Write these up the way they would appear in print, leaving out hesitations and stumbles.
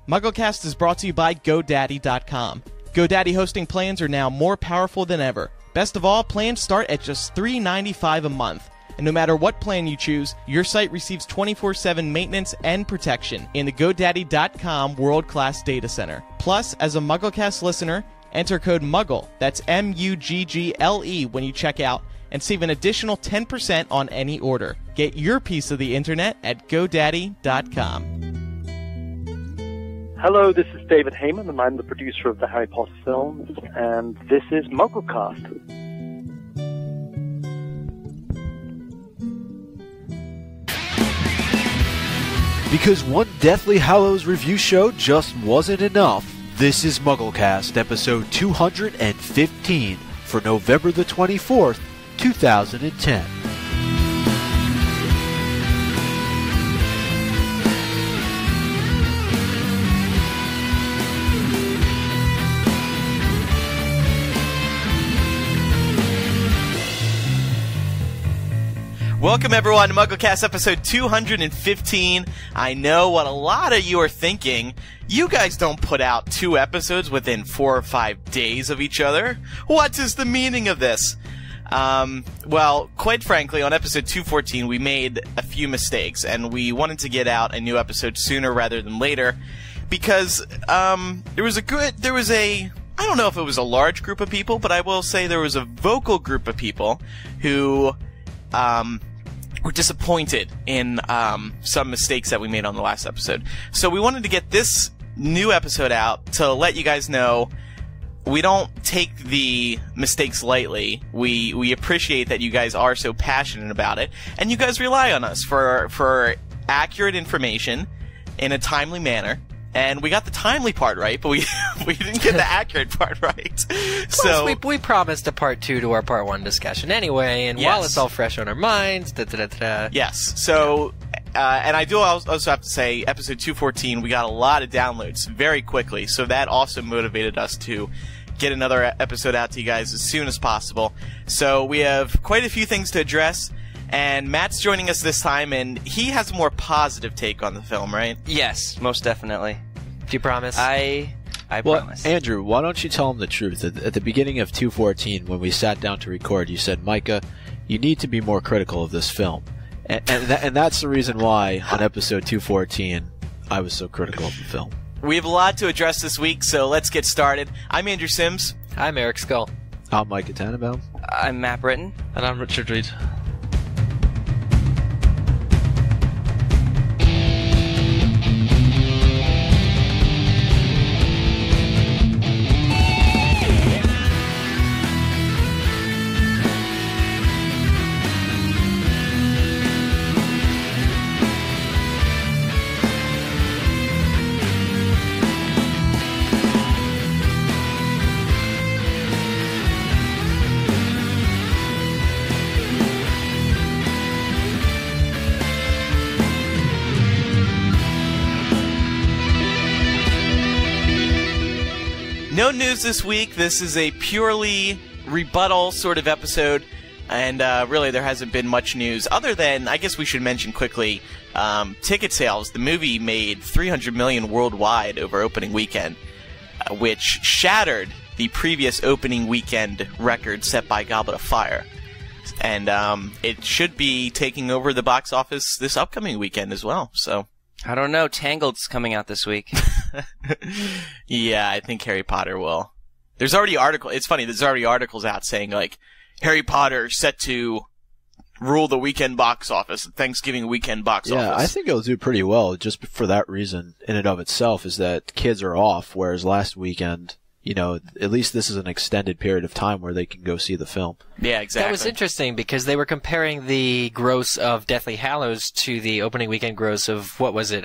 MuggleCast is brought to you by GoDaddy.com. GoDaddy hosting plans are now more powerful than ever. Best of all, plans start at just $3.95 a month. And no matter what plan you choose, your site receives 24/7 maintenance and protection in the GoDaddy.com world-class data center. Plus, as a MuggleCast listener, enter code MUGGLE, that's MUGGLE, when you check out, and save an additional 10% on any order. Get your piece of the internet at GoDaddy.com. Hello, this is David Heyman, and I'm the producer of the Harry Potter films, and this is MuggleCast. Because one Deathly Hallows review show just wasn't enough, this is MuggleCast, episode 215, for November the 24th, 2010. Welcome everyone to MuggleCast episode 215. I know what a lot of you are thinking. You guys don't put out 2 episodes within 4 or 5 days of each other. What is the meaning of this? Well, quite frankly, on episode 214 we made a few mistakes, and we wanted to get out a new episode sooner rather than later, because there was a I don't know if it was a large group of people, but I will say there was a vocal group of people who were disappointed in some mistakes that we made on the last episode. So we wanted to get this new episode out to let you guys know we don't take the mistakes lightly. We appreciate that you guys are so passionate about it, and you guys rely on us for accurate information in a timely manner. And we got the timely part right, but we didn't get the accurate part right. Plus, So we promised a part 2 to our part 1 discussion anyway, and while it's all fresh on our minds, yes. So, and I do also have to say, episode 214, we got a lot of downloads very quickly, so that also motivated us to get another episode out to you guys as soon as possible. So we have quite a few things to address. And Matt's joining us this time, and he has a more positive take on the film, right? Yes, most definitely. do you promise? I promise. Andrew, why don't you tell him the truth? At the beginning of 214, when we sat down to record, you said, Micah, you need to be more critical of this film. And that's the reason why, on episode 214, I was so critical of the film. We have a lot to address this week, so let's get started. I'm Andrew Sims. I'm Eric Skull. I'm Micah Tannenbaum. I'm Matt Britton. And I'm Richard Reed. No news this week. This is a purely rebuttal sort of episode, and really there hasn't been much news other than, I guess we should mention quickly, ticket sales. The movie made $300 million worldwide over opening weekend, which shattered the previous opening weekend record set by Goblet of Fire. And it should be taking over the box office this upcoming weekend as well, so... I don't know. Tangled's coming out this week. Yeah, I think Harry Potter will. There's already It's funny. There's already articles out saying like Harry Potter set to rule the weekend box office, the Thanksgiving weekend box office. Yeah, I think it'll do pretty well. Just for that reason, in and of itself, is that kids are off, whereas last weekend, you know, at least this is an extended period of time where they can go see the film. Yeah, exactly. That was interesting because they were comparing the gross of Deathly Hallows to the opening weekend gross of, what was it,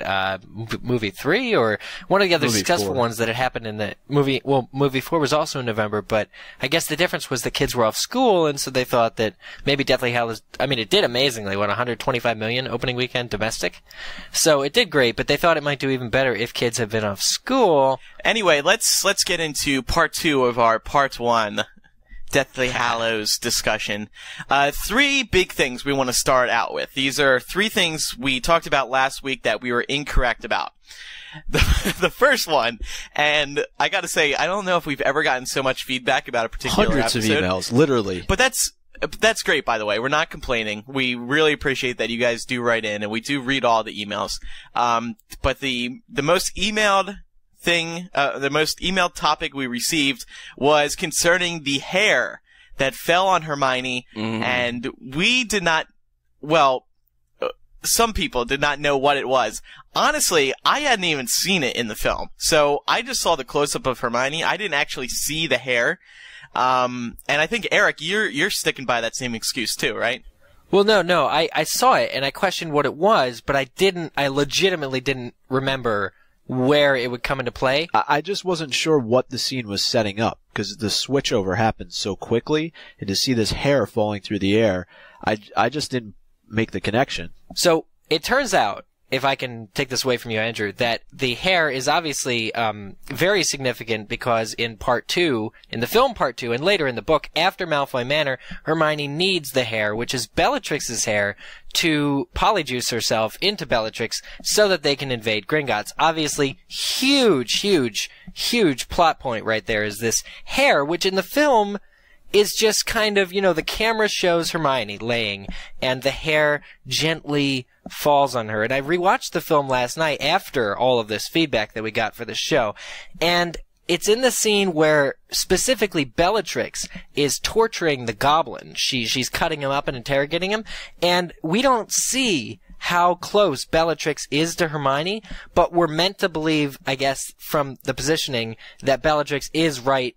movie 3 or one of the other Movie successful 4. ones that had happened in the movie. Well, movie 4 was also in November, but I guess the difference was the kids were off school, and so they thought that maybe Deathly Hallows, I mean, it did amazingly, what, 125 million opening weekend domestic? So it did great, but they thought it might do even better if kids had been off school. Anyway, let's get into part 2 of our part 1 Deathly Hallows discussion. 3 big things we want to start out with. These are 3 things we talked about last week that we were incorrect about. The first one, and I gotta say, I don't know if we've ever gotten so much feedback about a particular Hundreds episode. of emails, literally. But that's great, by the way. We're not complaining. We really appreciate that you guys do write in, and we do read all the emails. But the most emailed thing, the most emailed topic we received was concerning the hair that fell on Hermione, and we did not, well, some people did not know what it was. Honestly, I hadn't even seen it in the film. So I just saw the close-up of Hermione. I didn't actually see the hair. And I think, Eric, you're sticking by that same excuse too, right? Well, no, I saw it and I questioned what it was, but I legitimately didn't remember where it would come into play. I just wasn't sure what the scene was setting up, because the switchover happened so quickly, and to see this hair falling through the air, I just didn't make the connection. So it turns out, if I can take this away from you, Andrew, that the hair is obviously very significant because in Part 2, in the film Part 2, and later in the book, after Malfoy Manor, Hermione needs the hair, which is Bellatrix's hair, to polyjuice herself into Bellatrix so that they can invade Gringotts. Obviously, huge plot point right there is this hair, which in the film is just kind of, the camera shows Hermione laying, and the hair gently falls on her. And I rewatched the film last night after all of this feedback that we got for the show, and it's in the scene where specifically Bellatrix is torturing the goblin. She's cutting him up and interrogating him, and we don't see how close Bellatrix is to Hermione, but we're meant to believe, I guess, from the positioning, that Bellatrix is right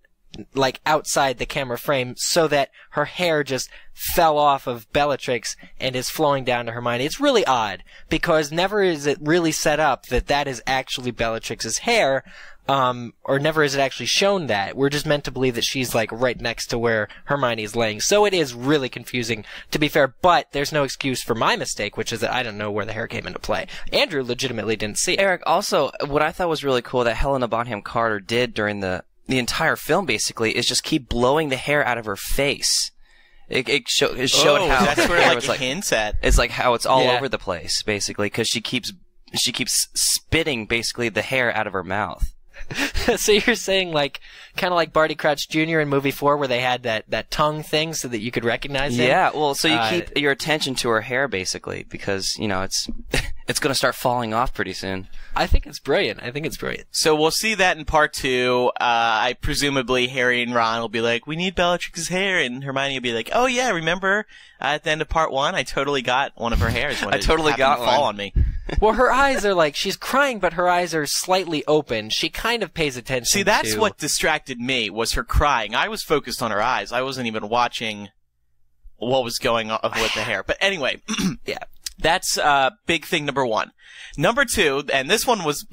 outside the camera frame, so that her hair just fell off of Bellatrix and is flowing down to Hermione. It's really odd, because never is it really set up that is actually Bellatrix's hair, or never is it actually shown that. We're just meant to believe that she's right next to where Hermione is laying. So it is really confusing, to be fair, but there's no excuse for my mistake, which is that I don't know where the hair came into play. Andrew legitimately didn't see it. Eric, also, what I thought was really cool that Helena Bonham Carter did during the entire film, basically, is just keep blowing the hair out of her face. It showed how that's where hair it hints at. It's how it's all over the place, basically, because she keeps spitting basically the hair out of her mouth. So you're saying kind of like Barty Crouch Jr. in movie 4, where they had that tongue thing so that you could recognize him? Yeah, well, so you keep your attention to her hair, basically, because, it's going to start falling off pretty soon. I think it's brilliant. So we'll see that in Part 2. I presumably Harry and Ron will be like, we need Bellatrix's hair, and Hermione will be like, oh yeah, remember at the end of Part 1, I totally got one of her hairs when I totally got to fall one on me. Well, her eyes are she's crying, but her eyes are slightly open. She kind of pays attention. See, that's what distracted me, was her crying. I was focused on her eyes. I wasn't even watching what was going on with the hair. But anyway, yeah. That's big thing number 1. Number 2, and this one was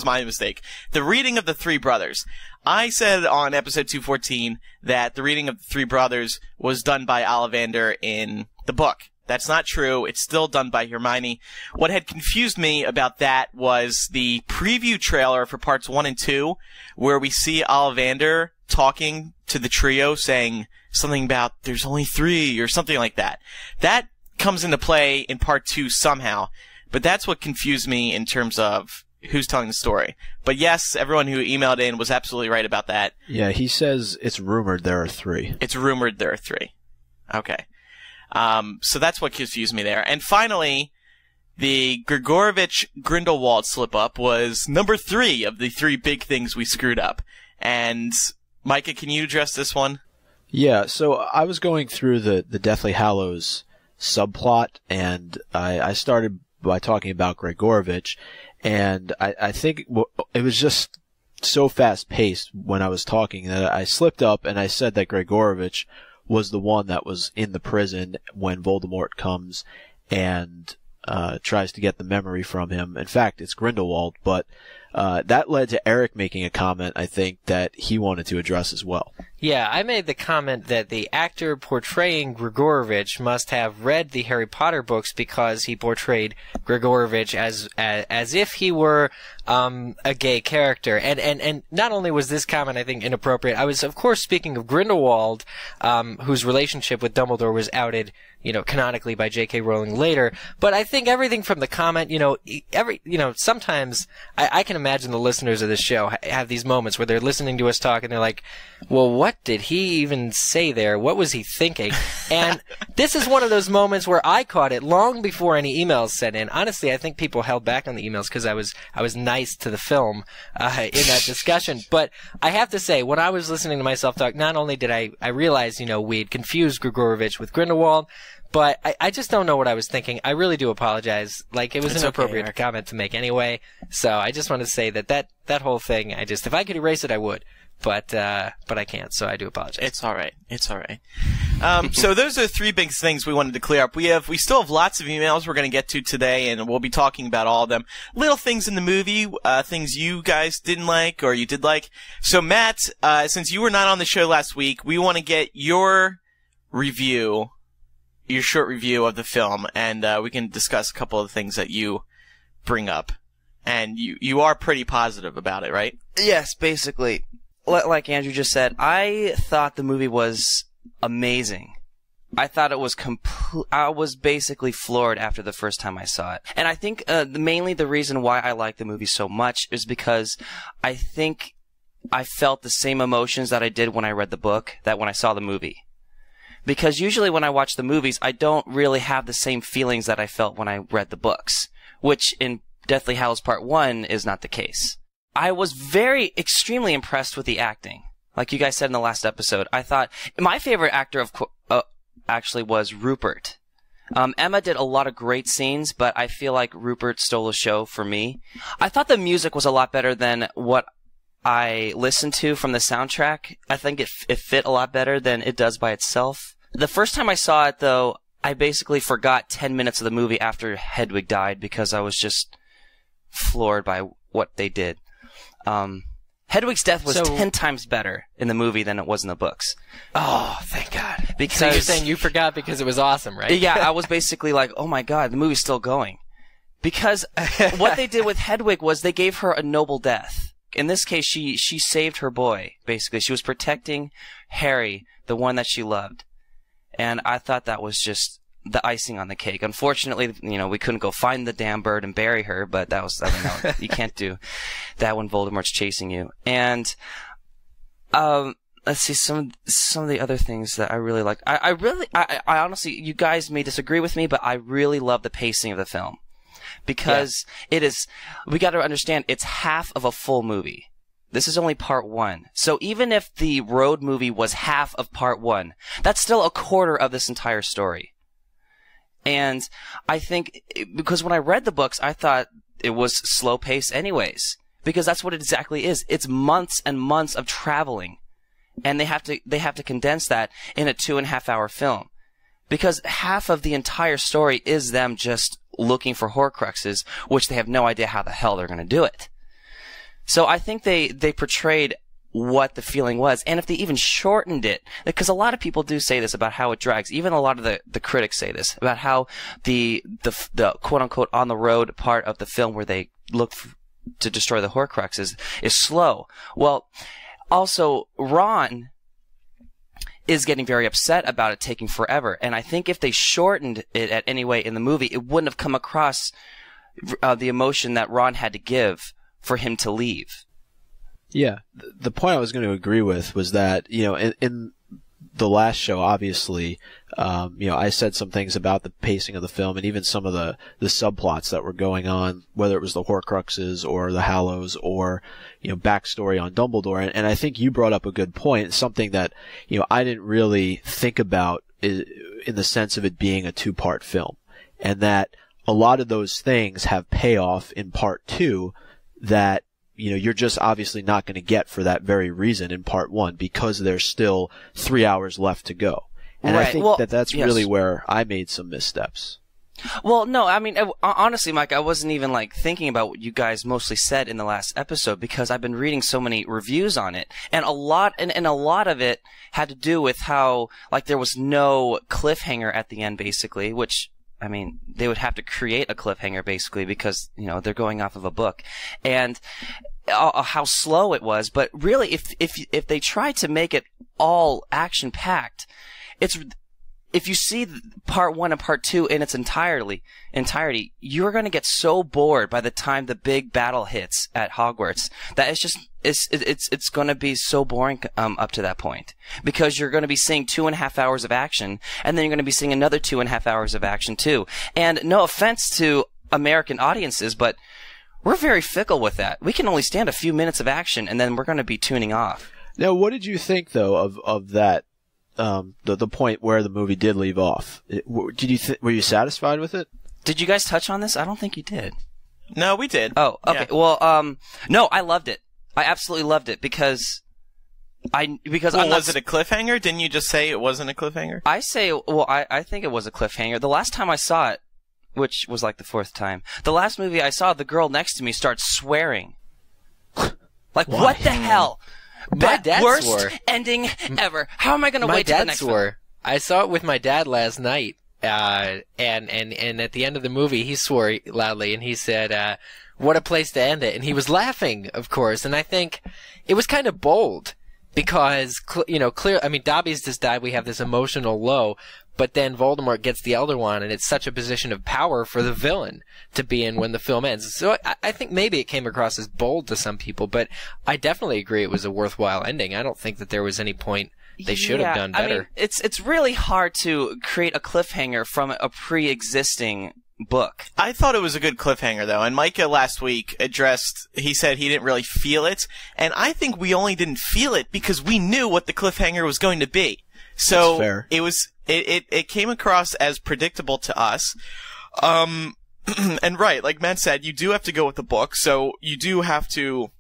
my mistake. The reading of the Three Brothers. I said on episode 214 that the reading of the Three Brothers was done by Ollivander in the book. That's not true. It's still done by Hermione. What had confused me about that was the preview trailer for parts 1 and 2, where we see Ollivander talking to the trio, saying something about there's only 3 or something like that. That comes into play in part 2 somehow, but that's what confused me in terms of who's telling the story. But yes, everyone who emailed in was absolutely right about that. Yeah, he says it's rumored there are 3. It's rumored there are 3. Okay. So that's what confused me there. And finally, the Grigorovich Grindelwald slip-up was number 3 of the 3 big things we screwed up. And Micah, can you address this one? Yeah, so I was going through the Deathly Hallows subplot, and I started by talking about Grigorovich, and I think it was just so fast-paced when I was talking that I slipped up and I said that Grigorovich was the one that was in the prison when Voldemort comes and tries to get the memory from him. In fact, it's Grindelwald, but that led to Eric making a comment, I think, that he wanted to address as well. Yeah, I made the comment that the actor portraying Grigorovich must have read the Harry Potter books because he portrayed Grigorovich as if he were a gay character. And not only was this comment, I think, inappropriate, I was, of course, speaking of Grindelwald, whose relationship with Dumbledore was outed, canonically by J.K. Rowling later. But I think everything from the comment, sometimes I can imagine the listeners of this show have these moments where they're listening to us talk and they're like, well, what did he even say there? What was he thinking? And this is one of those moments where I caught it long before any emails sent in. Honestly, I think people held back on the emails because I was nice to the film in that discussion. But I have to say, when I was listening to myself talk, not only did I realize, we had confused Grigorovich with Grindelwald, but I just don't know what I was thinking. I really do apologize. Like, it was an inappropriate comment to make anyway. So I just want to say that whole thing, if I could erase it, I would. But I can't, so I do apologize. It's all right. It's all right. So those are three big things we wanted to clear up. We still have lots of emails we're going to get to today, and we'll be talking about all of them. Little things in the movie, things you guys didn't like or you did like. So Matt, since you were not on the show last week, we want to get your short review of the film, and we can discuss a couple of things that you bring up. And you are pretty positive about it, right? Yes, basically. Like Andrew just said, I thought the movie was amazing. I thought it was I was basically floored after the first time I saw it. And I think mainly the reason why I like the movie so much is because I think I felt the same emotions that I did when I read the book that when I saw the movie. Because usually when I watch the movies, I don't really have the same feelings that I felt when I read the books, which in Deathly Hallows Part 1 is not the case. I was extremely impressed with the acting. Like you guys said in the last episode, I thought my favorite actor actually was Rupert. Emma did a lot of great scenes, but I feel like Rupert stole the show for me. I thought the music was a lot better than what I listened to from the soundtrack. I think it fit a lot better than it does by itself. The first time I saw it, though, I basically forgot 10 minutes of the movie after Hedwig died because I was just floored by what they did. Hedwig's death was 10 times better in the movie than it was in the books. Oh, thank God. Because, so you're saying you forgot because it was awesome, right? Yeah, I was basically like, oh my God, the movie's still going. Because what they did with Hedwig was they gave her a noble death. In this case, she saved her boy, basically. She was protecting Harry, the one that she loved. And I thought that was just the icing on the cake. Unfortunately, we couldn't go find the damn bird and bury her, but that was, you can't do that when Voldemort's chasing you. And, let's see, some of the other things that I really like. I honestly, you guys may disagree with me, but I really love the pacing of the film. Because we gotta understand, it's half of a full movie. This is only part 1. So even if the road movie was half of part 1, that's still a quarter of this entire story. And I think, because when I read the books, I thought it was slow pace anyways. Because that's what it exactly is. It's months and months of traveling. And they have to condense that in a 2.5 hour film. Because half of the entire story is them just looking for Horcruxes, which they have no idea how the hell they're going to do it. So I think they portrayed what the feeling was, and if they even shortened it, because a lot of people do say this about how it drags. Even a lot of the critics say this about how the quote unquote on the road part of the film where they look to destroy the Horcruxes is slow. Well, also Ron is getting very upset about it taking forever, and I think if they shortened it at any way in the movie, it wouldn't have come across the emotion that Ron had to give for him to leave. Yeah, the point I was going to agree with was that, in the last show, obviously, I said some things about the pacing of the film and even some of the subplots that were going on, whether it was the Horcruxes or the Hallows or, backstory on Dumbledore. And I think you brought up a good point, something that, I didn't really think about in the sense of it being a 2-part film, and that a lot of those things have payoff in part 2 that you're just obviously not going to get for that very reason in part 1, because there's still 3 hours left to go. And right. I think that's really where I made some missteps. Well, no, I mean, honestly, Mike, I wasn't even like thinking about what you guys mostly said in the last episode because I've been reading so many reviews on it, and a lot of it had to do with how like there was no cliffhanger at the end, basically, which. I mean, they would have to create a cliffhanger basically because, you know, they're going off of a book, and how slow it was. But really, if they tried to make it all action packed, if you see part 1 and part 2 in its entirety, you're going to get so bored by the time the big battle hits at Hogwarts that it's going to be so boring up to that point because you're going to be seeing 2.5 hours of action and then you're going to be seeing another 2.5 hours of action too. And no offense to American audiences, but we're very fickle with that. We can only stand a few minutes of action and then we're going to be tuning off. Now, what did you think though of that? The point where the movie did leave off. Were you satisfied with it? Did you guys touch on this? I don't think you did. No, we did. Oh, okay. Yeah. Well, no, I loved it. I absolutely loved it because was it a cliffhanger? Didn't you just say it wasn't a cliffhanger? I think it was a cliffhanger. The last time I saw it, which was like the 4th time, the last movie I saw, the girl next to me starts swearing. Like, what the hell? My dad worst swore. Ending ever. How am I going to wait till the next one? I saw it with my dad last night, and at the end of the movie, he swore loudly, and he said, "What a place to end it!" And he was laughing, of course. And I think it was kind of bold because, I mean, Dobby's just died. We have this emotional low. But then Voldemort gets the Elder Wand, and it's such a position of power for the villain to be in when the film ends. So I think maybe it came across as bold to some people, but I definitely agree it was a worthwhile ending. I don't think that there was any point they should have done better. I mean, it's really hard to create a cliffhanger from a pre-existing book. I thought it was a good cliffhanger, though, and Micah last week he said he didn't really feel it, and I think we only didn't feel it because we knew what the cliffhanger was going to be. So That's fair. It came across as predictable to us. And right, like Matt said, you do have to go with the book, so you do have to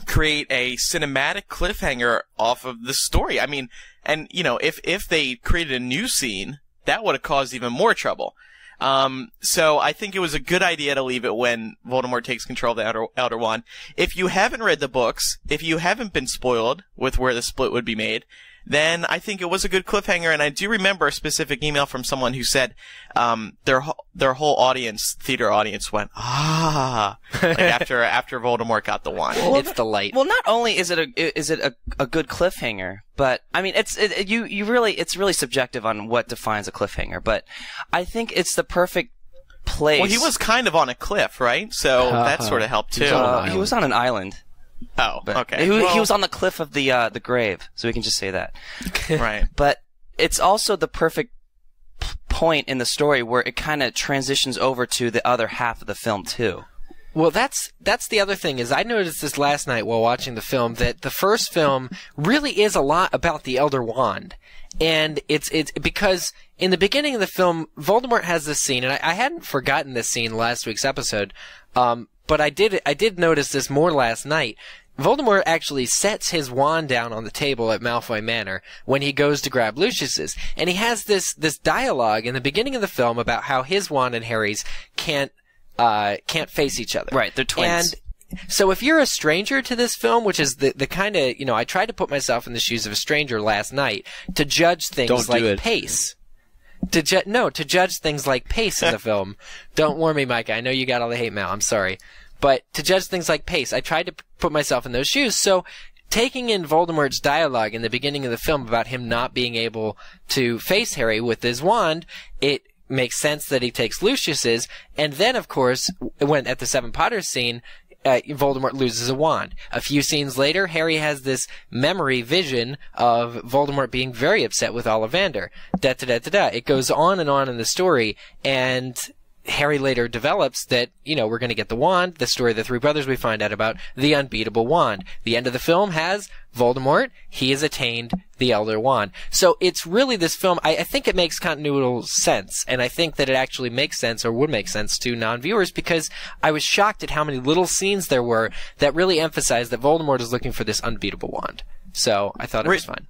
create a cinematic cliffhanger off of the story. I mean, and if they created a new scene, that would have caused even more trouble. So I think it was a good idea to leave it when Voldemort takes control of the Elder Wand. If you haven't read the books, if you haven't been spoiled with where the split would be made, then I think it was a good cliffhanger. And I do remember a specific email from someone who said, their whole theater audience went, like after Voldemort got the wand. Well, it's the light. Well, not only is it a good cliffhanger, but I mean, it's really subjective on what defines a cliffhanger, but I think it's the perfect place. Well, he was kind of on a cliff, right? So that sort of helped too. He was on an island. Oh, But okay. He was on the cliff of the grave, so we can just say that. Right. But it's also the perfect point in the story where it kind of transitions over to the other half of the film too. Well, that's the other thing is I noticed this last night while watching the film that the first film really is a lot about the Elder Wand. And it's because in the beginning of the film, Voldemort has this scene, and I hadn't forgotten this scene last week's episode, but I did notice this more last night. Voldemort actually sets his wand down on the table at Malfoy Manor when he goes to grab Lucius's, and he has this dialogue in the beginning of the film about how his wand and Harry's can't face each other. Right, they're twins. And so if you're a stranger to this film, which is the kind of, I tried to put myself in the shoes of a stranger last night to judge things like pace. To judge things like pace in the film. Don't warn me, Mike. I know you got all the hate mail. I'm sorry. But to judge things like pace, I tried to put myself in those shoes. So taking in Voldemort's dialogue in the beginning of the film about him not being able to face Harry with his wand, it makes sense that he takes Lucius's. And then, of course, when at the Seven Potters scene, Voldemort loses a wand. A few scenes later, Harry has this memory vision of Voldemort being very upset with Ollivander. It goes on and on in the story, and Harry later develops that, we're going to get the wand. The story of the three brothers, we find out about the unbeatable wand. The end of the film has Voldemort. He has attained the Elder Wand. So it's really this film, I think it makes continual sense, and I think that it actually makes sense, or would make sense to non-viewers, because I was shocked at how many little scenes there were that really emphasized that Voldemort is looking for this unbeatable wand. So I thought it was fun.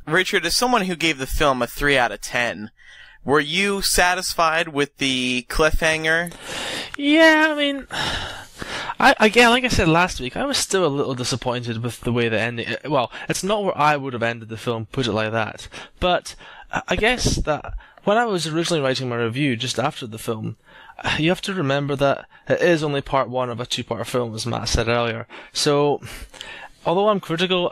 Richard, as someone who gave the film a 3 out of 10, were you satisfied with the cliffhanger? Yeah, I mean, again, like I said last week, I was still a little disappointed with the way the ending. Well, it's not where I would have ended the film, put it like that. But I guess that when I was originally writing my review just after the film, you have to remember that it is only part one of a two-part film, as Matt said earlier. So, although I'm critical,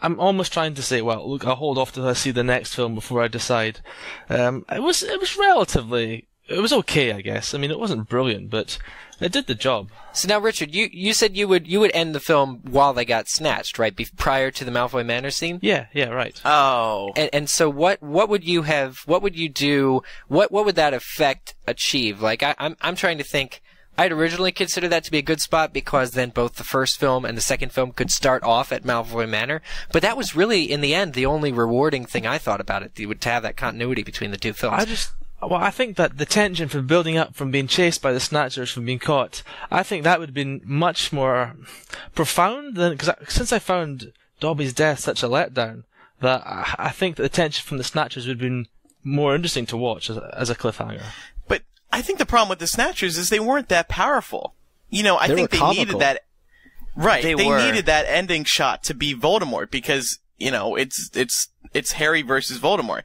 I'm almost trying to say, well, look, I'll hold off till I see the next film before I decide. It was okay, I guess. I mean, it wasn't brilliant, but it did the job. So now, Richard, you said you would end the film while they got snatched, right? Prior to the Malfoy Manor scene? Yeah, right. Oh. And so what would you do, what would that effect achieve? Like, I'm trying to think, I'd originally considered that to be a good spot because then both the first film and the second film could start off at Malfoy Manor. But that was really, in the end, the only rewarding thing I thought about it, to have that continuity between the two films. I think that the tension from building up from being chased by the Snatchers from being caught, I think that would have been much more profound because since I found Dobby's death such a letdown, that I think that the tension from the Snatchers would have been more interesting to watch as a cliffhanger. But I think the problem with the Snatchers is they weren't that powerful. I think they needed that. Right, they needed that ending shot to be Voldemort because it's Harry versus Voldemort.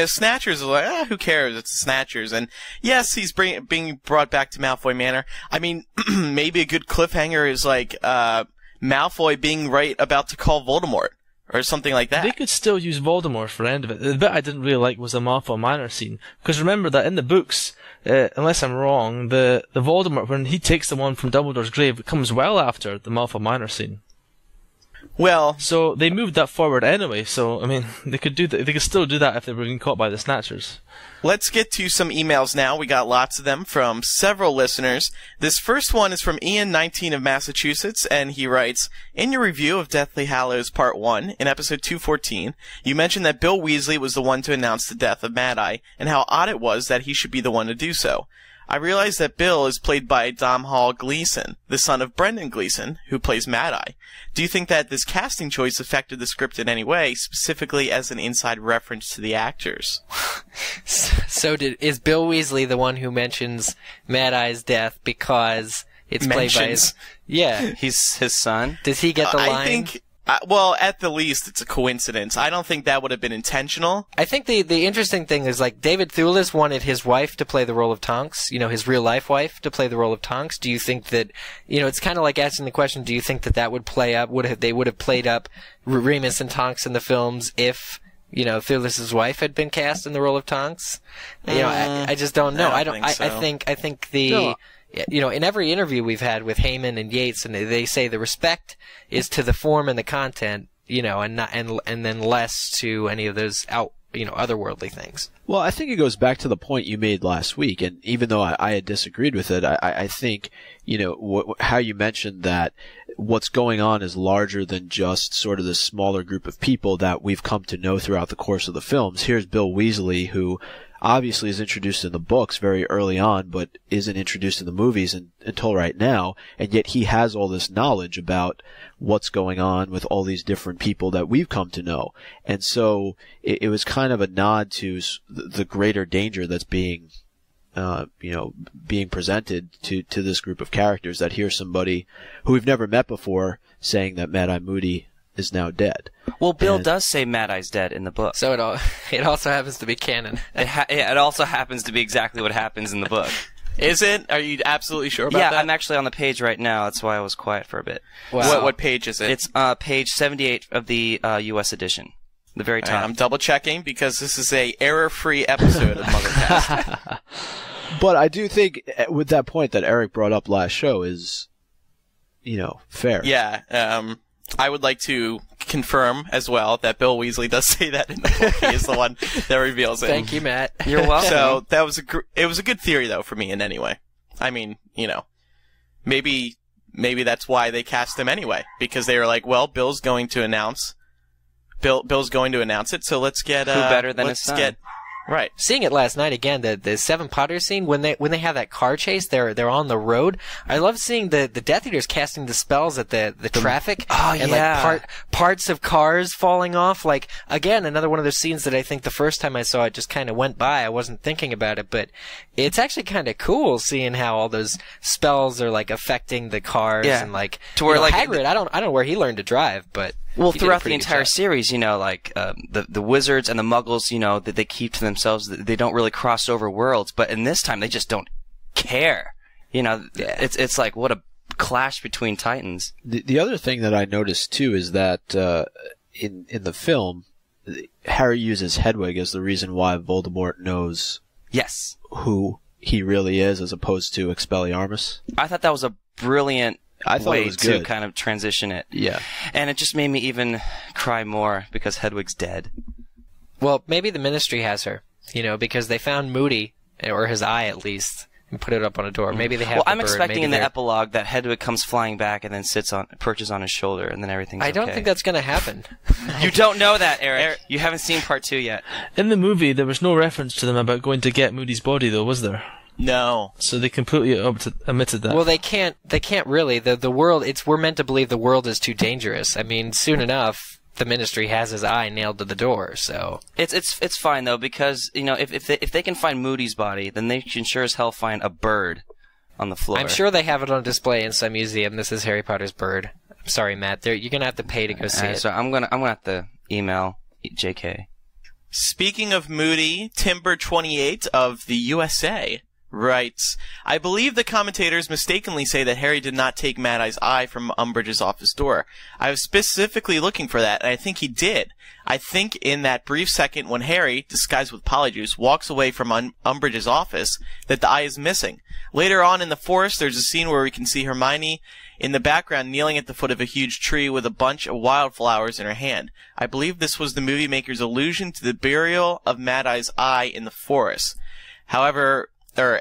Snatchers are like, who cares? It's the Snatchers. And yes, he's being brought back to Malfoy Manor. I mean, maybe a good cliffhanger is like Malfoy being about to call Voldemort or something like that. They could still use Voldemort for the end of it. The bit I didn't really like was the Malfoy Manor scene. Because remember that in the books, unless I'm wrong, the Voldemort, when he takes the one from Dumbledore's grave, it comes well after the Malfoy Manor scene. Well, so they moved that forward anyway. So I mean, they could do that. They could still do that if they were being caught by the Snatchers. Let's get to some emails now. We got lots of them from several listeners. This first one is from Ian, 19 of Massachusetts, and he writes, in your review of Deathly Hallows Part 1, in episode 214, you mentioned that Bill Weasley was the one to announce the death of Mad-Eye, and how odd it was that he should be the one to do so. I realize that Bill is played by Domhnall Gleeson, the son of Brendan Gleeson, who plays Mad-Eye. Do you think that this casting choice affected the script in any way, specifically as an inside reference to the actors? So is Bill Weasley the one who mentions Mad-Eye's death because it's played by his... Yeah. He's his son? Does he get the line? I think... well, at the least, it's a coincidence. I don't think that would have been intentional. I think the interesting thing is, like, David Thewlis wanted his wife to play the role of Tonks, his real-life wife to play the role of Tonks. Do you think that, it's kind of like asking the question, do you think that would play up, they would have played up Remus and Tonks in the films if, Thewlis's wife had been cast in the role of Tonks? I just don't know. I think the... No. In every interview we've had with Heyman and Yates, and they say the respect is to the form and the content, and then less to any of those otherworldly things. Well, I think it goes back to the point you made last week, and even though I had disagreed with it, I think, how you mentioned that what's going on is larger than just sort of the smaller group of people that we've come to know throughout the course of the films. Here's Bill Weasley, who obviously is introduced in the books very early on, but isn't introduced in the movies until right now, and yet he has all this knowledge about what's going on with all these different people that we've come to know. And so it was kind of a nod to the greater danger that's being presented to this group of characters, that here's somebody who we've never met before saying that Mad-Eye Moody is now dead. Well, Bill does say Mad-Eye's dead in the book. So it also happens to be canon. It also happens to be exactly what happens in the book. Is it? Are you absolutely sure about that? Yeah, I'm actually on the page right now. That's why I was quiet for a bit. Wow. What page is it? It's page 78 of the U.S. edition. The very top. Right, I'm double checking because this is a error-free episode of MuggleCast. But I do think with that point that Eric brought up last show is, fair. Yeah. I would like to confirm as well that Bill Weasley does say that in the book. He is the one that reveals it. Thank you, Matt. You're welcome. So that was it was a good theory though for me in any way. I mean, maybe that's why they cast him anyway, because they were like, well, Bill's going to announce it, so let's get who better than his son? Right. Seeing it last night again, the Seven Potters scene when they have that car chase, they're on the road. I love seeing the Death Eaters casting the spells at the traffic and like parts of cars falling off. Like again, another one of those scenes that I think the first time I saw it just kind of went by. I wasn't thinking about it, but it's actually kind of cool seeing how all those spells are like affecting the cars and like to where like Hagrid. I don't know where he learned to drive, but. Well, throughout the entire series, like the wizards and the muggles, that they keep to themselves, they don't really cross over worlds. But in this time, they just don't care. It's like what a clash between titans. The other thing that I noticed too is that in the film, Harry uses Hedwig as the reason why Voldemort knows who he really is, as opposed to Expelliarmus. I thought that was a brilliant. I thought it was good to kind of transition it. Yeah. And it just made me even cry more because Hedwig's dead. Well, maybe the Ministry has her, because they found Moody, or his eye at least, and put it up on a door. Maybe they have Well, the I'm bird. expecting Maybe in the epilogue that Hedwig comes flying back and then perches on his shoulder, and then everything's I don't think that's going to happen. You don't know that, Eric. You haven't seen part 2 yet. In the movie, there was no reference to them about going to get Moody's body, though, was there? No. So they completely omitted that. Well, they can't really. The world, we're meant to believe the world is too dangerous. I mean, soon enough, the Ministry has his eye nailed to the door, so. It's fine, though, because, if they can find Moody's body, then they can sure as hell find a bird on the floor. I'm sure they have it on display in some museum. This is Harry Potter's bird. I'm sorry, Matt. You're going to have to pay to go see it. So I'm gonna have to email JK. Speaking of Moody, Timber28 of the USA writes, I believe the commentators mistakenly say that Harry did not take Mad Eye's eye from Umbridge's office door. I was specifically looking for that, and I think he did. I think in that brief second when Harry, disguised with Polyjuice, walks away from Umbridge's office, that the eye is missing. Later on in the forest, there's a scene where we can see Hermione in the background kneeling at the foot of a huge tree with a bunch of wildflowers in her hand. I believe this was the movie maker's allusion to the burial of Mad Eye's eye in the forest.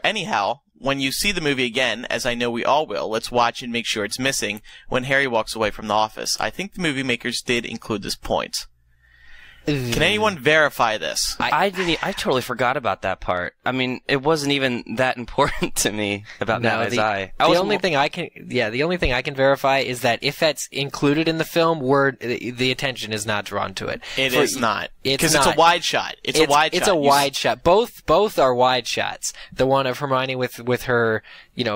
Anyhow, when you see the movie again, as I know we all will, let's watch and make sure it's missing when Harry walks away from the office. I think the movie makers did include this point. Can anyone verify this? I totally forgot about that part. I mean, it wasn't even that important to me about Mad Eye's eye. The only thing I can verify is that if that's included in the film, the attention is not drawn to it. It is not. Because it's a wide shot. It's a wide shot. Both are wide shots. The one of Hermione with her,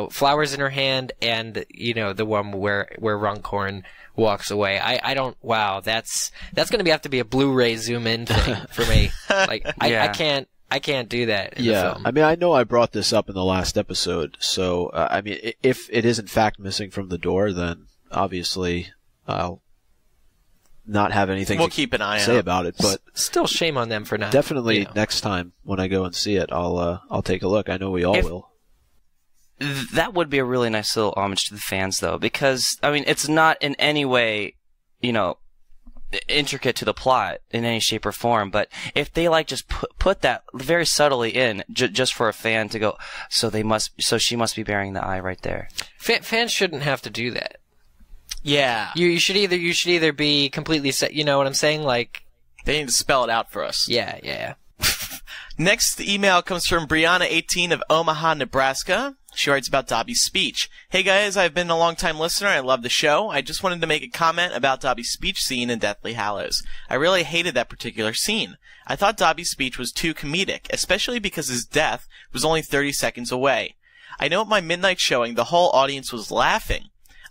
flowers in her hand, and the one where Runcorn walks away. Wow, that's going to have to be a Blu-ray zoom in thing for me. Like I can't do that in the film. I mean, I know I brought this up in the last episode, so I mean, if it is in fact missing from the door, then obviously I'll not have anything we'll keep an eye say out. about it. But still, shame on them for not. Definitely next time when I go and see it, I'll take a look. I know we all will. That would be a really nice little homage to the fans, though, because, I mean, it's not in any way, intricate to the plot in any shape or form, but if they, just put that very subtly in, just for a fan to go, so she must be bearing the eye right there. Fans shouldn't have to do that. Yeah. You should either be completely set, you know what I'm saying? Like, they need to spell it out for us. Yeah. Next email comes from Brianna18 of Omaha, Nebraska. She writes about Dobby's speech. Hey guys, I've been a long-time listener. I love the show. I just wanted to make a comment about Dobby's speech scene in Deathly Hallows. I really hated that particular scene. I thought Dobby's speech was too comedic, especially because his death was only 30 seconds away. I know at my midnight showing the whole audience was laughing.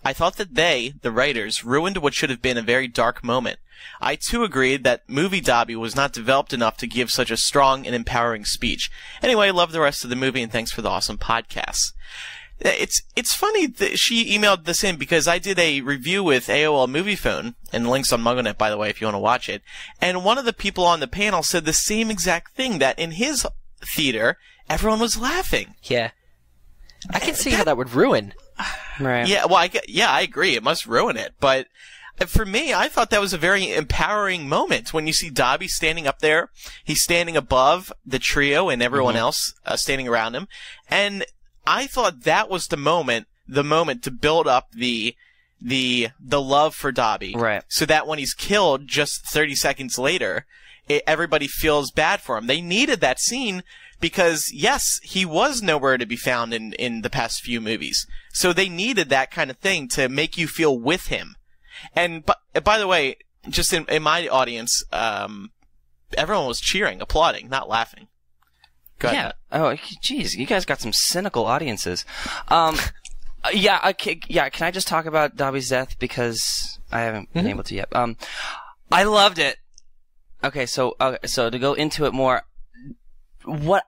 I thought that they, the writers, ruined what should have been a very dark moment. I too agreed that movie Dobby was not developed enough to give such a strong and empowering speech. Anyway, love the rest of the movie and thanks for the awesome podcasts. It's funny that she emailed this in because I did a review with AOL Movie Phone, and links on MuggleNet, by the way, if you want to watch it. And one of the people on the panel said the same exact thing, that in his theater, everyone was laughing. Yeah. I can see how that would ruin. Right. Yeah, well, I agree. It must ruin it. But for me, I thought that was a very empowering moment when you see Dobby standing up there. He's standing above the trio and everyone else standing around him. And I thought that was the moment to build up the love for Dobby. Right. So that when he's killed just 30 seconds later, everybody feels bad for him. They needed that scene because, yes, he was nowhere to be found in the past few movies. So they needed that kind of thing to make you feel with him. And by the way, just in my audience, everyone was cheering, applauding, not laughing. Go ahead. Yeah. Oh, geez, you guys got some cynical audiences. Yeah. Okay, yeah. Can I just talk about Dobby's death because I haven't been able to yet? I loved it. Okay, so to go into it more, what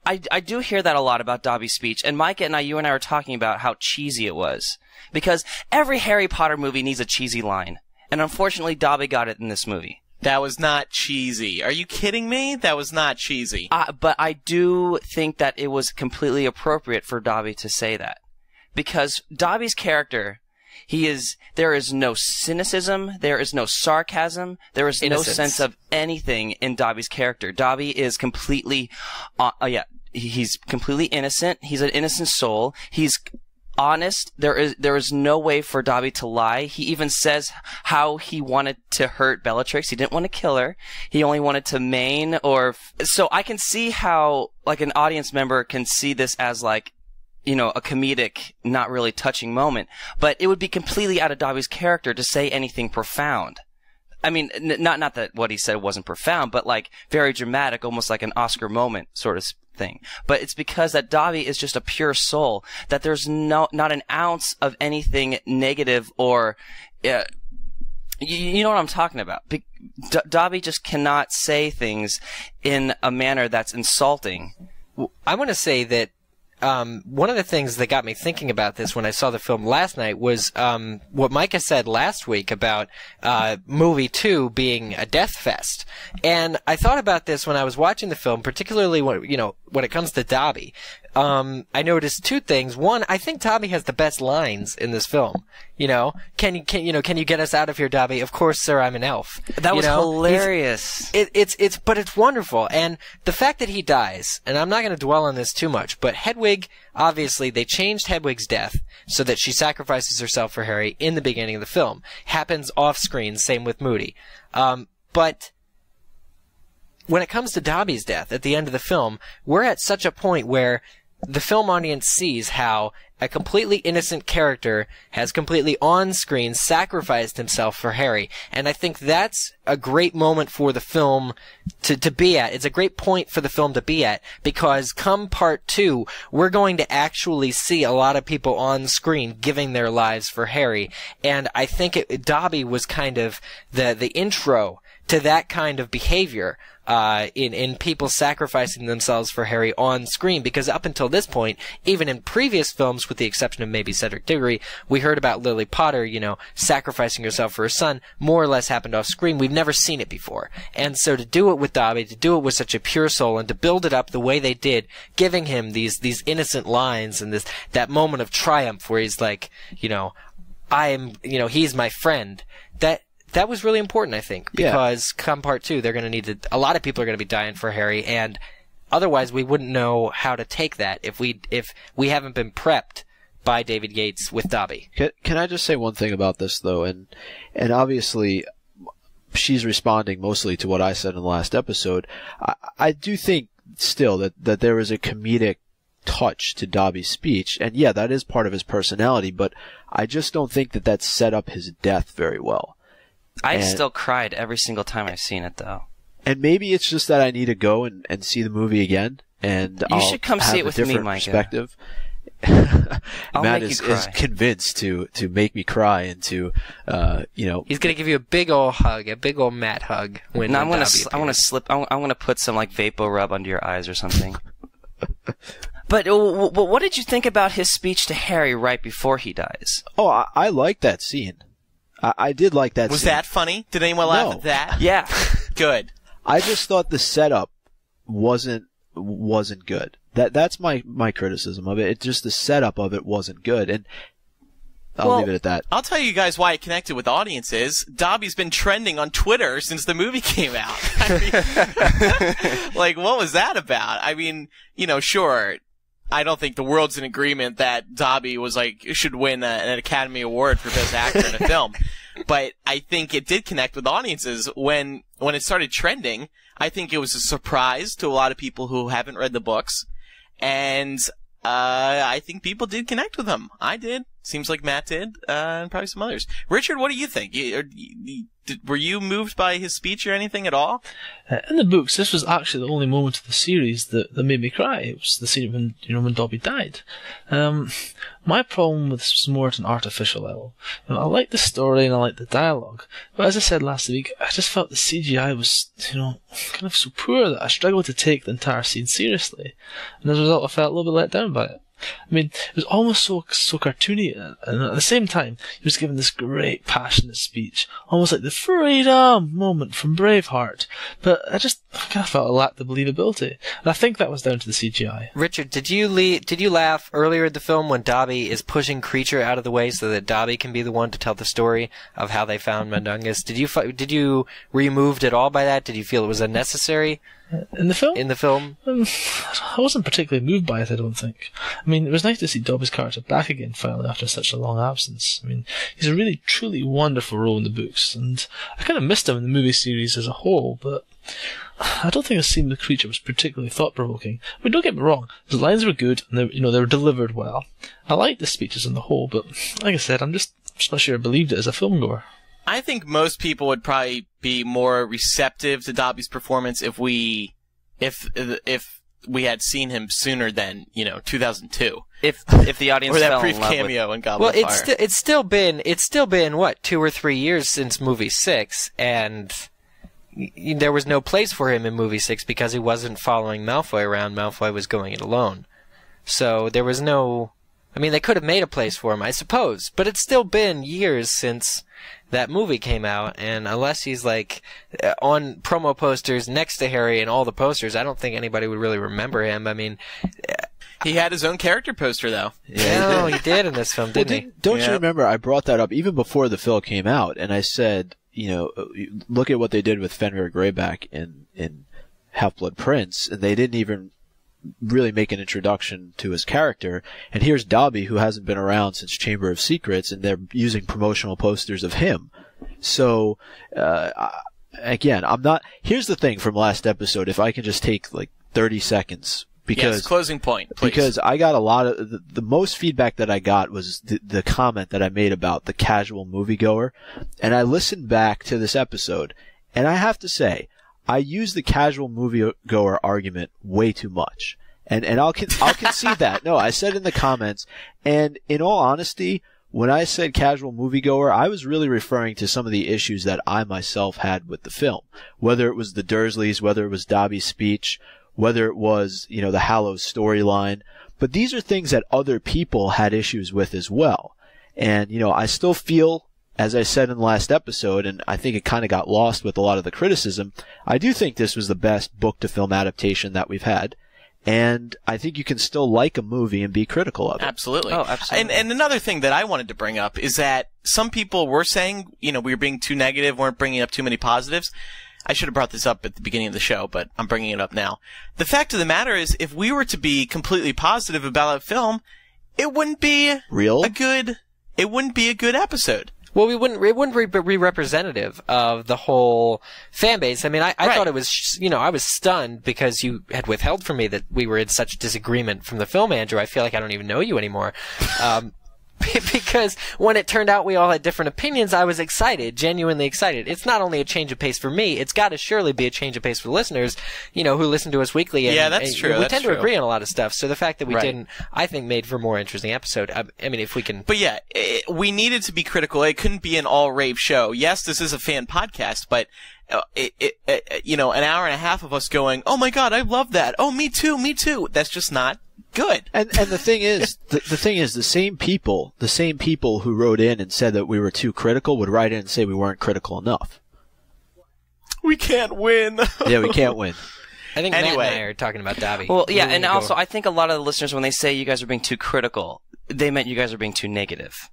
I do hear that a lot about Dobby Speech, and Micah and you and I were talking about how cheesy it was because every Harry Potter movie needs a cheesy line, and unfortunately, Dobby got it in this movie. That was not cheesy. Are you kidding me? That was not cheesy. But I do think that it was completely appropriate for Dobby to say that. Because Dobby's character, there is no cynicism, there is no sarcasm, there is no sense of anything in Dobby's character. Dobby is completely, he's completely innocent. He's an innocent soul. He's honest. There is no way for Dobby to lie. He even says how he wanted to hurt Bellatrix. He didn't want to kill her. He only wanted to maim so I can see how, like, an audience member can see this as, like, you know, a comedic, not really touching moment. But it would be completely out of Dobby's character to say anything profound. I mean, not that what he said wasn't profound, but, like, very dramatic, almost like an Oscar moment sort of thing. But it's because that Dobby is just a pure soul, that there's not an ounce of anything negative or, you know what I'm talking about. Dobby just cannot say things in a manner that's insulting. I want to say that one of the things that got me thinking about this when I saw the film last night was what Micah said last week about movie 2 being a death fest. And I thought about this when I was watching the film, particularly when it comes to Dobby. I noticed two things. One, I think Dobby has the best lines in this film. Can you get us out of here, Dobby? Of course, sir, I'm an elf. That was hilarious. But it's wonderful. And the fact that he dies, and I'm not going to dwell on this too much, but Hedwig, obviously, they changed Hedwig's death so that she sacrifices herself for Harry in the beginning of the film. Happens off screen, same with Moody. But when it comes to Dobby's death at the end of the film, we're at such a point where the film audience sees how a completely innocent character has completely on-screen sacrificed himself for Harry. And I think that's a great moment for the film to be at. It's a great point for the film to be at, because come part 2, we're going to actually see a lot of people on screen giving their lives for Harry. And I think Dobby was kind of the intro to that kind of behavior. In people sacrificing themselves for Harry on screen, because up until this point, even in previous films, with the exception of maybe Cedric Diggory, we heard about Lily Potter, sacrificing herself for her son, more or less happened off screen. We've never seen it before. And so to do it with Dobby, to do it with such a pure soul, and to build it up the way they did, giving him these innocent lines and that moment of triumph where he's like, he's my friend, that was really important, I think, because come part 2, they're going to a lot of people are going to be dying for Harry, and otherwise we wouldn't know how to take that if we haven't been prepped by David Yates with Dobby. Can I just say one thing about this, though? And obviously, she's responding mostly to what I said in the last episode. I do think still that there is a comedic touch to Dobby's speech, and that is part of his personality, but I just don't think that set up his death very well. I still cried every single time I've seen it, though. And maybe it's just that I need to go and see the movie again, and you should come see it with me, Micah. Perspective. Matt is convinced to make me cry and to He's gonna give you a big old hug, a big old Matt hug. I want to put some Vapo Rub under your eyes or something. But what did you think about his speech to Harry right before he dies? Oh, I like that scene. I did like that scene. Was that funny? Did anyone laugh at that? Yeah. Good. I just thought the setup wasn't good. That's my criticism of it. It's just the setup of it wasn't good, and I'll leave it at that. I'll tell you guys why it connected with audiences. Dobby's been trending on Twitter since the movie came out. Like, what was that about? I mean, sure, I don't think the world's in agreement that Dobby should win an Academy Award for Best Actor in a film. but I think it did connect with audiences when it started trending. I think it was a surprise to a lot of people who haven't read the books, and I think people did connect with him. I did. Seems like Matt did, and probably some others. Richard, what do you think? Were you moved by his speech or anything at all? In the books, this was actually the only moment of the series that made me cry. It was the scene when Dobby died. My problem with this was more at an artificial level. I like the story and I like the dialogue, but as I said last week, I just felt the CGI was, kind of so poor that I struggled to take the entire scene seriously, and as a result, I felt a little bit let down by it. I mean, it was almost so cartoony, and at the same time, he was giving this great, passionate speech, almost like the freedom moment from Braveheart. But I kind of felt it lacked the believability, and I think that was down to the CGI. Richard, did you laugh earlier in the film when Dobby is pushing Creature out of the way so that Dobby can be the one to tell the story of how they found Mundungus? Were you moved at all by that? Did you feel it was unnecessary? In the film? In the film? I wasn't particularly moved by it, I don't think. I mean, it was nice to see Dobby's character back again finally after such a long absence. I mean, he's a really, truly wonderful role in the books, and I kind of missed him in the movie series as a whole, but I don't think the scene with the Creature was particularly thought-provoking. I mean, don't get me wrong, the lines were good, and they were delivered well. I liked the speeches on the whole, but like I said, I'm just not sure I believed it as a filmgoer. I think most people would probably be more receptive to Dobby's performance if we had seen him sooner than 2002. If the audience or that fell brief in love cameo in Goblet of Fire. It's still been what, 2 or 3 years since movie 6, and there was no place for him in movie 6 because he wasn't following Malfoy around. Malfoy was going it alone, so there was no. I mean, they could have made a place for him, I suppose, but it's still been years since that movie came out, and unless he's like on promo posters next to Harry and all the posters, I don't think anybody would really remember him. I mean, he had his own character poster though. Yeah, he did in this film, didn't he? Don't you remember? I brought that up even before the film came out, and I said, look at what they did with Fenrir Greyback in Half-Blood Prince, and they didn't even really make an introduction to his character, and here's Dobby, who hasn't been around since Chamber of Secrets, and they're using promotional posters of him. So again, here's the thing from last episode, if I can just take like 30 seconds, because closing point, please. Because I got a lot of the most feedback that I got was the comment that I made about the casual moviegoer, and I listened back to this episode, and I have to say, I use the casual moviegoer argument way too much. And I'll concede that. No, I said in the comments, and in all honesty, when I said casual moviegoer, I was really referring to some of the issues that I myself had with the film. Whether it was the Dursleys, whether it was Dobby's speech, whether it was, the Hallows storyline. But these are things that other people had issues with as well. And, I still feel, as I said in the last episode, and I think it kind of got lost with a lot of the criticism, I do think this was the best book-to-film adaptation that we've had. And I think you can still like a movie and be critical of it. Absolutely. Oh, absolutely. And another thing that I wanted to bring up is that some people were saying, we were being too negative, weren't bringing up too many positives. I should have brought this up at the beginning of the show, but I'm bringing it up now. The fact of the matter is, if we were to be completely positive about a film, it wouldn't be a good episode. Well, it wouldn't be representative of the whole fan base. I mean, I thought it was, I was stunned because you had withheld from me that we were in such disagreement from the film, Andrew. I feel like I don't even know you anymore. Because when it turned out we all had different opinions, I was excited, genuinely excited. It's not only a change of pace for me, it's got to surely be a change of pace for listeners, who listen to us weekly. And, yeah, that's true. We tend to agree on a lot of stuff. So the fact that we didn't, I think, made for a more interesting episode. I mean, if we can. But yeah, we needed to be critical. It couldn't be an all-rave show. Yes, this is a fan podcast, but an hour and a half of us going, "Oh my God, I love that. Oh, me too, me too." That's just not good. And the thing is, the same people who wrote in and said that we were too critical would write in and say we weren't critical enough. We can't win. Yeah, we can't win. I think Matt and I are talking about Dobby. Well, yeah, and also I think a lot of the listeners, when they say you guys are being too critical, they meant you guys are being too negative,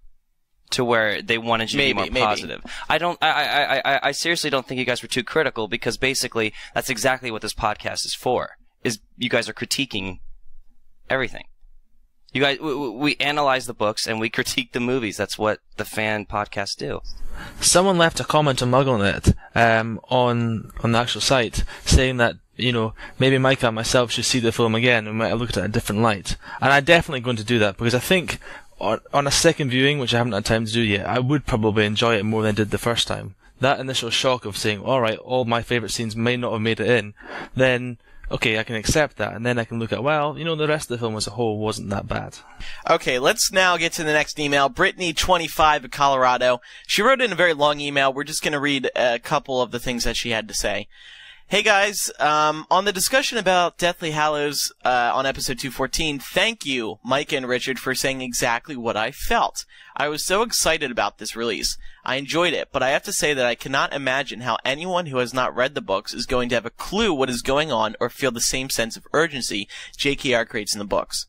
to where they wanted you to be more positive. I seriously don't think you guys were too critical, because basically that's exactly what this podcast is for. Is you guys are critiquing everything. You guys, we analyze the books and we critique the movies. That's what the fan podcasts do. Someone left a comment on MuggleNet on the actual site saying that, you know, maybe Micah and myself should see the film again and might have looked at it in a different light. And I'm definitely going to do that because I think on a second viewing, which I haven't had time to do yet, I would probably enjoy it more than I did the first time. That initial shock of saying, alright, all my favourite scenes may not have made it in, then, okay, I can accept that, and then I can look at, well, you know, the rest of the film as a whole wasn't that bad. Okay, let's now get to the next email. Brittany, 25 of Colorado. She wrote in a very long email. We're just going to read a couple of the things that she had to say. Hey guys, on the discussion about Deathly Hallows on episode 214, thank you, Mike and Richard, for saying exactly what I felt. I was so excited about this release. I enjoyed it, but I have to say that I cannot imagine how anyone who has not read the books is going to have a clue what is going on or feel the same sense of urgency JKR creates in the books.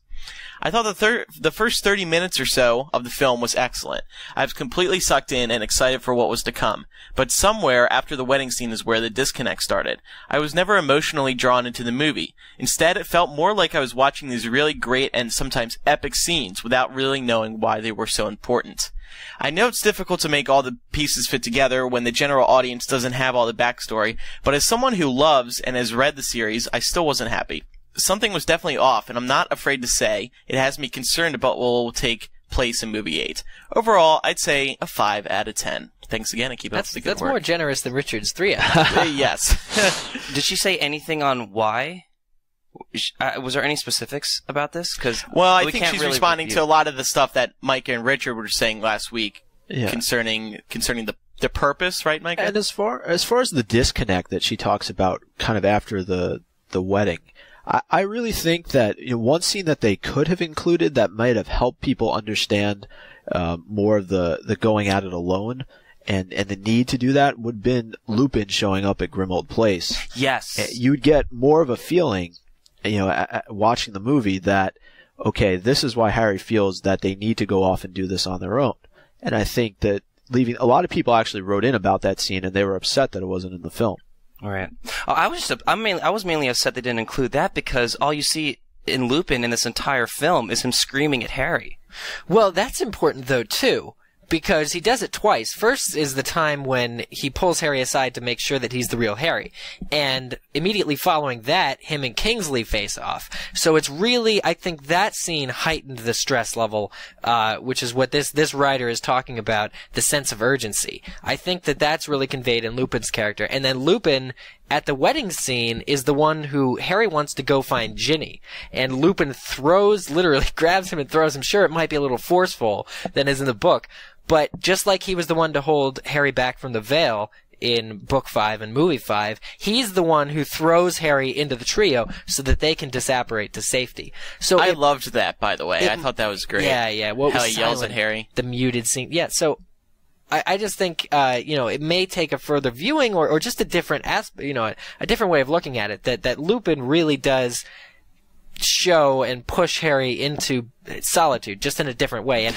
I thought the first 30 minutes or so of the film was excellent. I was completely sucked in and excited for what was to come. But somewhere after the wedding scene is where the disconnect started. I was never emotionally drawn into the movie. Instead, it felt more like I was watching these really great and sometimes epic scenes without really knowing why they were so important. I know it's difficult to make all the pieces fit together when the general audience doesn't have all the backstory, but as someone who loves and has read the series, I still wasn't happy. Something was definitely off, and I'm not afraid to say it has me concerned about what will take place in movie 8. Overall, I'd say a 5 out of 10. Thanks again, and keep up the good work. That's more generous than Richard's 3 out. Yes. Did she say anything on why? Was there any specifics about this? Well, I think she's responding to a lot of the stuff that Mike and Richard were saying last week concerning the purpose, right, Mike? And as far as the disconnect that she talks about kind of after the wedding, I really think that one scene that they could have included that might have helped people understand more of the going at it alone and the need to do that would have been Lupin showing up at Grimmauld Place. Yes. You'd get more of a feeling, watching the movie that, okay, this is why Harry feels that they need to go off and do this on their own. And I think that a lot of people actually wrote in about that scene and they were upset that it wasn't in the film. All right. I was mainly upset they didn't include that because all you see in Lupin in this entire film is him screaming at Harry. Well, that's important though too, because he does it twice. First is the time when he pulls Harry aside to make sure that he's the real Harry. And immediately following that, him and Kingsley face off. So it's really, I think that scene heightened the stress level, which is what this writer is talking about, the sense of urgency. I think that that's really conveyed in Lupin's character. And then Lupin, at the wedding scene, is the one who Harry wants to go find Ginny. And Lupin literally grabs him and throws him. Sure, it might be a little forceful than is in the book. But just like he was the one to hold Harry back from the veil in Book 5 and Movie 5, he's the one who throws Harry into the trio so that they can disapparate to safety. So I loved that, by the way. I thought that was great. Yeah. How he yells at Harry. The muted scene. Yeah, so I just think, it may take a further viewing or just a different a different way of looking at it, that Lupin really does show and push Harry into solitude, just in a different way. And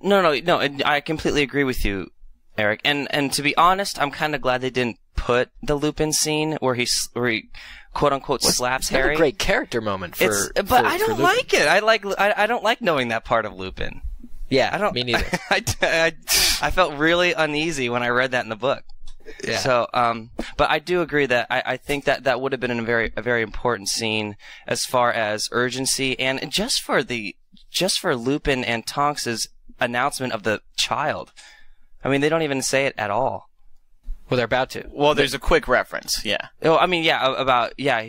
no, I completely agree with you, Eric. And to be honest, I'm kind of glad they didn't put the Lupin scene where he quote unquote slaps Harry. It's a great character moment but I don't like it. I don't like knowing that part of Lupin. Yeah, I don't. Me neither. I felt really uneasy when I read that in the book. Yeah. So, but I do agree that I think that would have been a very important scene as far as urgency and just for Lupin and Tonks's announcement of the child. I mean, they don't even say it at all. Well, they're about to. Well, there's a quick reference, yeah. Oh, I mean,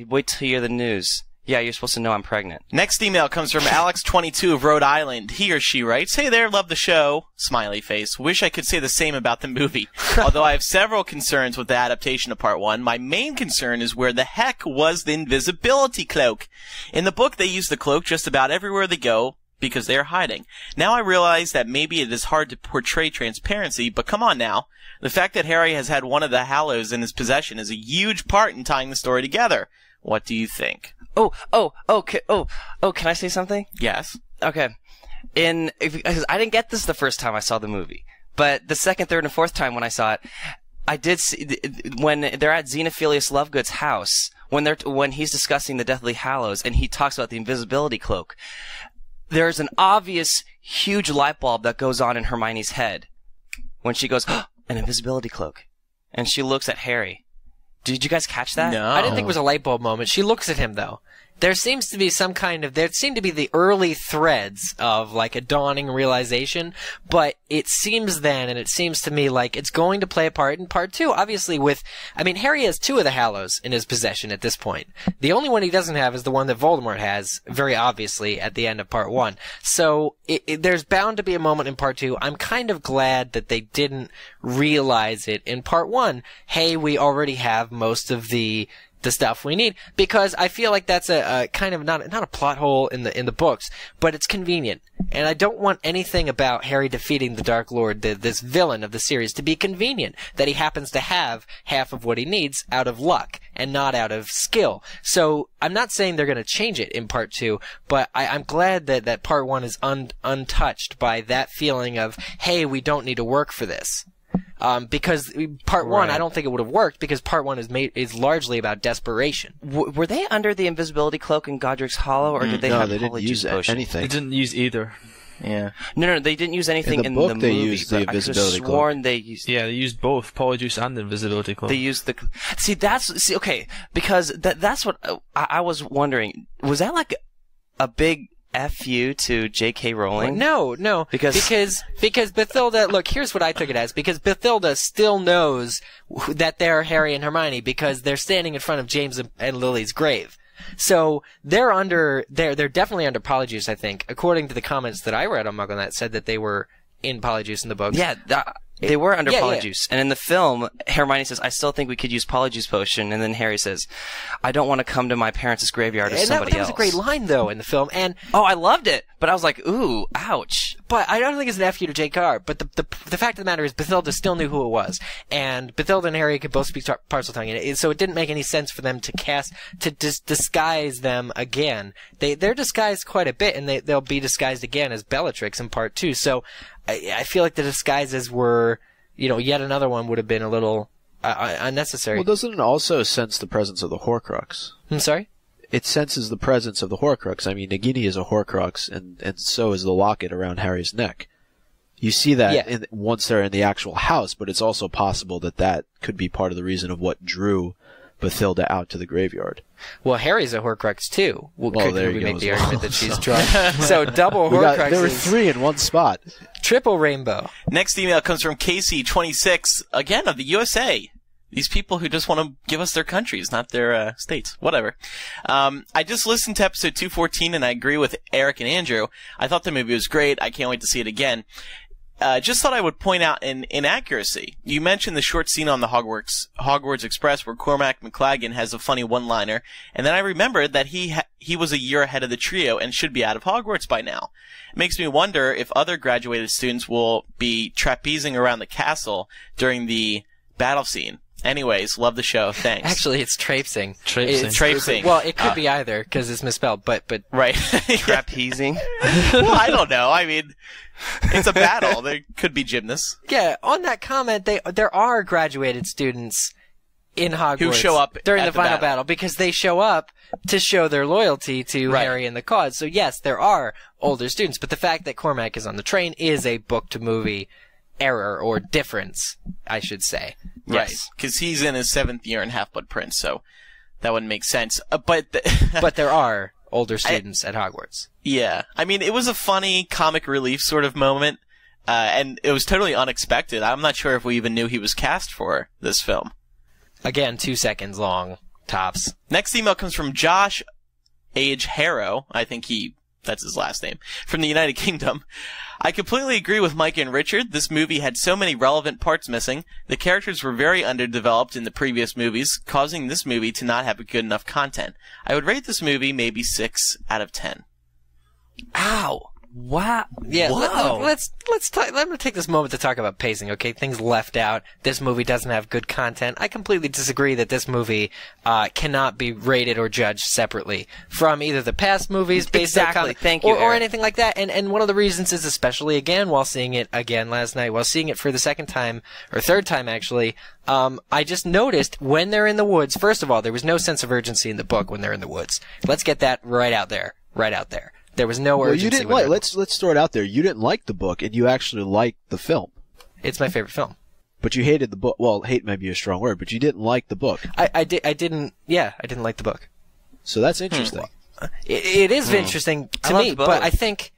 wait till you hear the news. Yeah, you're supposed to know I'm pregnant. Next email comes from Alex22 of Rhode Island. He or she writes, "Hey there, love the show." Smiley face. Wish I could say the same about the movie. Although I have several concerns with the adaptation of Part 1, my main concern is where the heck was the Invisibility Cloak? In the book, they use the cloak just about everywhere they go because they are hiding. Now I realize that maybe it is hard to portray transparency, but come on now. The fact that Harry has had one of the Hallows in his possession is a huge part in tying the story together. What do you think? Okay. Can I say something? Yes. Okay. Because I didn't get this the first time I saw the movie, but the second, third, and fourth time when I saw it, I did see when they're at Xenophilius Lovegood's house when he's discussing the Deathly Hallows and he talks about the Invisibility Cloak. there's an obvious huge light bulb that goes on in Hermione's head when she goes, an invisibility cloak. And she looks at Harry. Did you guys catch that? No. I didn't think it was a light bulb moment. She looks at him, though. There seems to be there seem to be the early threads of, like, a dawning realization, but it seems then, and it seems to me like it's going to play a part in part 2. Obviously Harry has 2 of the Hallows in his possession at this point. The only one he doesn't have is the one that Voldemort has, very obviously, at the end of part 1. So, there's bound to be a moment in part 2. I'm kind of glad that they didn't realize it in part 1. Hey, we already have most of the stuff we need, because I feel like that's a kind of not a plot hole in the books, but it's convenient. And I don't want anything about Harry defeating the Dark Lord, this villain of the series, to be convenient, that he happens to have half of what he needs out of luck and not out of skill. So I'm not saying they're going to change it in part 2, but I'm glad that part 1 is untouched by that feeling of, hey, we don't need to work for this. Because part 1, I don't think it would have worked, because part 1 is largely about desperation. Were they under the invisibility cloak in Godric's Hollow, or did they have they didn't use anything. They didn't use either. Yeah. No, they didn't use anything in the book. They movie. used the invisibility cloak. Sworn they used. Yeah, they used both Polyjuice and invisibility cloak. They used the. Okay, because that's what I was wondering. Was that like a big F you to J.K. Rowling? No. Because Bathilda, look, here's what I took it as. Because Bathilda still knows that they're Harry and Hermione because they're standing in front of James and Lily's grave. So they're definitely under Polyjuice, I think. According to the comments that I read on MuggleNet, said that they were in Polyjuice in the books. Yeah, they were under Polyjuice. And in the film, Hermione says, I still think we could use Polyjuice potion. And then Harry says, I don't want to come to my parents' graveyard as somebody else. That was a great line, though, in the film. And I loved it. But I was like, ooh, ouch. But I don't think it's an F you to JKR. But the fact of the matter is, Bathilda still knew who it was. And Bathilda and Harry could both speak Parseltongue. So it didn't make any sense for them to disguise them again. They're disguised quite a bit, and they'll be disguised again as Bellatrix in part 2. So I feel like the disguises were, yet another one would have been a little unnecessary. Well, doesn't it also sense the presence of the Horcrux? I'm sorry? It senses the presence of the Horcrux. I mean, Nagini is a Horcrux, and so is the locket around Harry's neck. You see that once they're in the actual house, but it's also possible that could be part of the reason of what drew Bathilda out to the graveyard. Well, Harry's a Horcrux too. Could we make the argument that she's drunk? So So double Horcruxes. There were 3 in one spot. Triple rainbow. Next email comes from Casey26, again of the USA. These people who just want to give us their countries, not their states. Whatever. I just listened to episode 214, and I agree with Eric and Andrew. I thought the movie was great. I can't wait to see it again. Just thought I would point out an inaccuracy. You mentioned the short scene on the Hogwarts Express where Cormac McLaggen has a funny one-liner, and then I remembered that he was a year ahead of the trio and should be out of Hogwarts by now. It makes me wonder if other graduated students will be trapezing around the castle during the battle scene. Anyways, love the show. Thanks. Actually, it's traipsing. Traipsing. Well, it could be either because it's misspelled, but right. Trapezing. Well, I don't know. I mean, it's a battle. There could be gymnasts. Yeah. On that comment, there are graduated students in Hogwarts who show up during at the final battle because they show up to show their loyalty to Harry and the cause. So yes, there are older students, but the fact that Cormac is on the train is a book-to-movie error or difference, I should say. Right, because he's in his 7th year in Half-Blood Prince, so that wouldn't make sense. But there are older students at Hogwarts. Yeah. I mean, it was a funny comic relief sort of moment, and it was totally unexpected. I'm not sure if we even knew he was cast for this film. Again, 2 seconds long, tops. Next email comes from Josh Age Harrow. I think that's his last name, from the United Kingdom. I completely agree with Mike and Richard. This movie had so many relevant parts missing. The characters were very underdeveloped in the previous movies, causing this movie to not have good enough content. I would rate this movie maybe 6 out of 10. Ow. Wow. Yeah, let's let me take this moment to talk about pacing, okay? Things left out. This movie doesn't have good content. I completely disagree that this movie cannot be rated or judged separately from either the past movies based on Thank you, or anything like that. And one of the reasons is, especially again while seeing it again last night, while seeing it for the second time or third time actually, I just noticed when they're in the woods, first of all, there was no sense of urgency in the book when they're in the woods. Let's get that right out there. There was no urgency. You didn't with like. it. Let's start out there. You didn't like the book, and you actually liked the film. It's my favorite film. But you hated the book. Well, hate might be a strong word, but you didn't like the book. I didn't like the book. So that's interesting. It is interesting to me, but I think,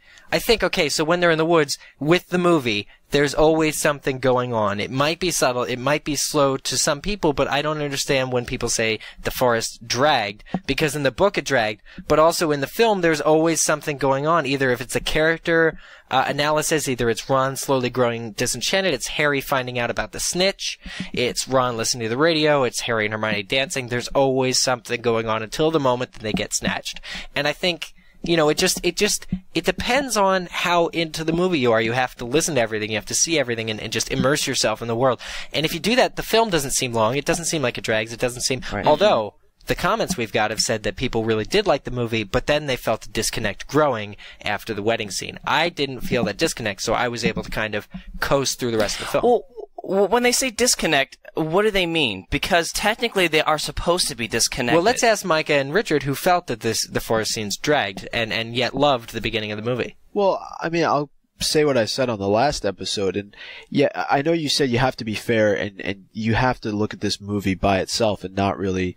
okay, so when they're in the woods, with the movie, there's always something going on. It might be subtle, it might be slow to some people, but I don't understand when people say the forest dragged, because in the book it dragged, but also in the film there's always something going on, either if it's a character analysis, either it's Ron slowly growing disenchanted, it's Harry finding out about the snitch, it's Ron listening to the radio, it's Harry and Hermione dancing, there's always something going on until the moment that they get snatched. And I think, it depends on how into the movie you are. You have to listen to everything, you have to see everything, and just immerse yourself in the world. And if you do that, the film doesn't seem long, it doesn't seem like it drags, it doesn't seem, right. Although, the comments we've got have said that people really did like the movie, but then they felt the disconnect growing after the wedding scene. I didn't feel that disconnect, so I was able to kind of coast through the rest of the film. Well, when they say disconnect, what do they mean? Because technically they are supposed to be disconnected. Well, let's ask Micah and Richard, who felt that the forest scenes dragged, and yet loved the beginning of the movie. Well, I mean, I'll say what I said on the last episode, and yeah, I know you said you have to be fair, and you have to look at this movie by itself and not really,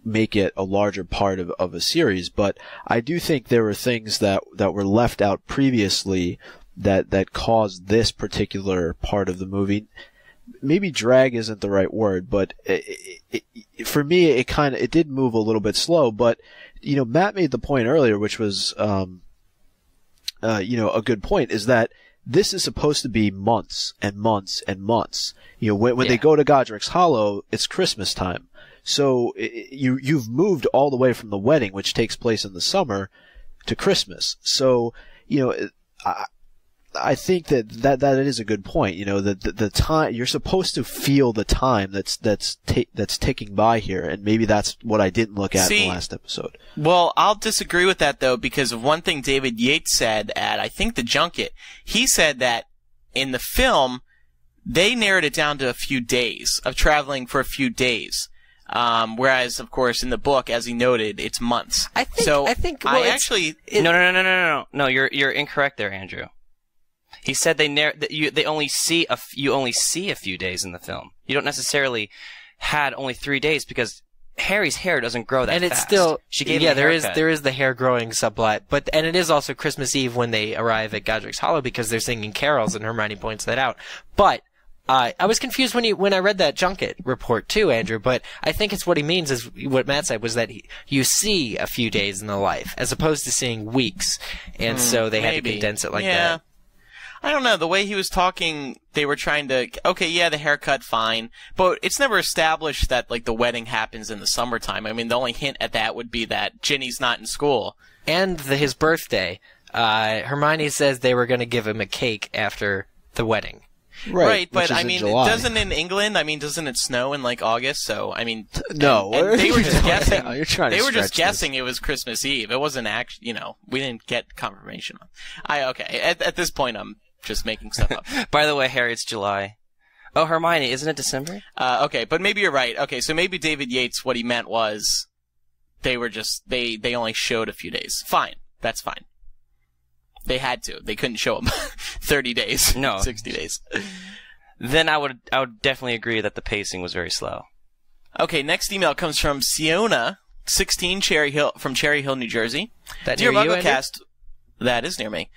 make it a larger part of a series, but I do think there were things that were left out previously that caused this particular part of the movie. Maybe drag isn't the right word, but for me, it did move a little bit slow, but, Matt made the point earlier, which was, a good point, is that this is supposed to be months and months and months. When they go to Godric's Hollow, it's Christmas time. So you've moved all the way from the wedding, which takes place in the summer, to Christmas. So, I think that is a good point. That the time, you're supposed to feel the time that's ticking by here, and maybe that's what I didn't look at in the last episode. Well, I'll disagree with that though, because of one thing David Yates said at, I think, the junket. He said that in the film, they narrowed it down to a few days of traveling for a few days. Whereas, of course, in the book, as he noted, it's months. No, you're incorrect there, Andrew. He said you only see a few days in the film. You don't necessarily had only 3 days, because Harry's hair doesn't grow that fast. And it's still, she gave him a haircut. there is the hair growing subplot, and it is also Christmas Eve when they arrive at Godric's Hollow, because they're singing carols, and Hermione points that out. But I was confused when I read that junket report too, Andrew, but I think it's what he means is what Matt said, was that you see a few days in the life as opposed to seeing weeks, and so they had to condense it like that. I don't know, the way he was talking, they were trying to, okay, yeah, the haircut, fine, but it's never established that, the wedding happens in the summertime. I mean, the only hint at that would be that Ginny's not in school. And his birthday. Hermione says they were going to give him a cake after the wedding. Right, but I mean, doesn't in England, doesn't it snow in August? So, I mean, no. And they were just guessing. You're trying to they were just stretch guessing it was Christmas Eve. It wasn't actually, we didn't get confirmation. Okay, at this point, I'm just making stuff up. By the way, Harry, it's July. Oh, Hermione, isn't it December? Okay, but maybe you're right. Okay, so maybe David Yates, what he meant was they were just, they only showed a few days. Fine. That's fine. They had to. They couldn't show them 30 days. No. 60 days. Then I would definitely agree that the pacing was very slow. Okay, next email comes from Siona, 16 from Cherry Hill, New Jersey. Dear MuggleCast, that is near me.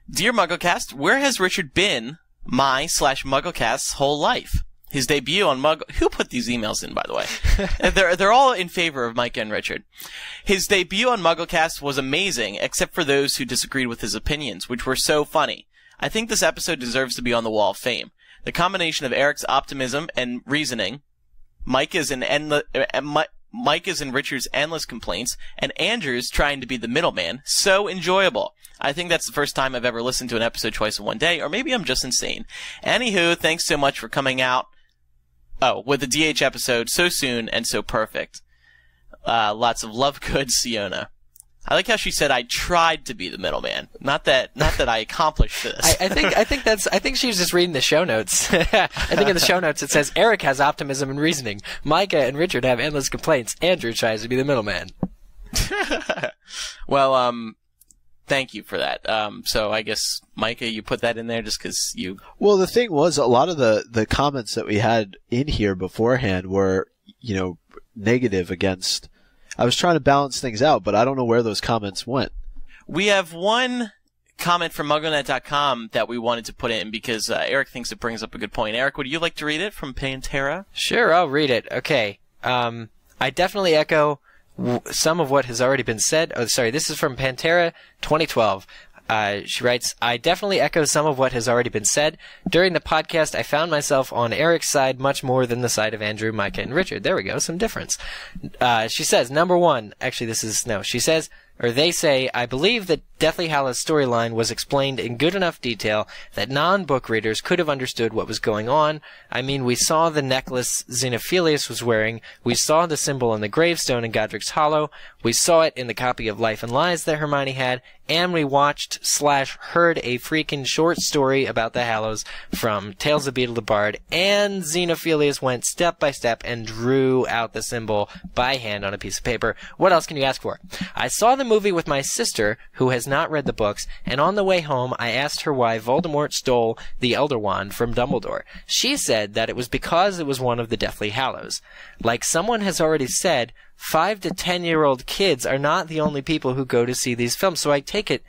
Dear MuggleCast, where has Richard been my/MuggleCast's whole life? His debut on Who put these emails in, by the way? They're all in favor of Micah and Richard. His debut on MuggleCast was amazing, except for those who disagreed with his opinions, which were so funny. I think this episode deserves to be on the Wall of Fame. The combination of Eric's optimism and reasoning, Micah's and Richard's endless complaints, and Andrew's trying to be the middleman, so enjoyable. I think that's the first time I've ever listened to an episode twice in one day, or maybe I'm just insane. Anywho, thanks so much for coming out with the DH episode so soon and so perfect. Lots of love, good, Siona. I like how she said I tried to be the middleman. Not that I accomplished this. I think she was just reading the show notes. I think in the show notes it says Eric has optimism and reasoning. Micah and Richard have endless complaints. Andrew tries to be the middleman. Well, thank you for that. So I guess, Micah, you put that in there just because you... Well, the thing was, a lot of the comments that we had in here beforehand were, negative against... I was trying to balance things out, but I don't know where those comments went. We have one comment from MuggleNet.com that we wanted to put in because Eric thinks it brings up a good point. Eric, would you like to read it from Pantera? Sure, I'll read it. Okay. I definitely echo some of what has already been said. Oh, sorry, this is from Pantera 2012. She writes, I definitely echo some of what has already been said. During the podcast, I found myself on Eric's side much more than the side of Andrew, Micah, and Richard. There we go, some difference. She says, number one, actually she says, or they say, I believe that Deathly Hallows' storyline was explained in good enough detail that non-book readers could have understood what was going on. I mean, we saw the necklace Xenophilius was wearing, we saw the symbol on the gravestone in Godric's Hollow, we saw it in the copy of Life and Lies that Hermione had, and we watched/heard a freaking short story about the Hallows from Tales of Beedle the Bard, and Xenophilius went step by step and drew out the symbol by hand on a piece of paper. What else can you ask for? I saw the movie with my sister, who has not read the books, and on the way home I asked her why Voldemort stole the Elder Wand from Dumbledore. She said that it was because it was one of the Deathly Hallows. Like someone has already said, 5 to 10-year-old kids are not the only people who go to see these films, so I take it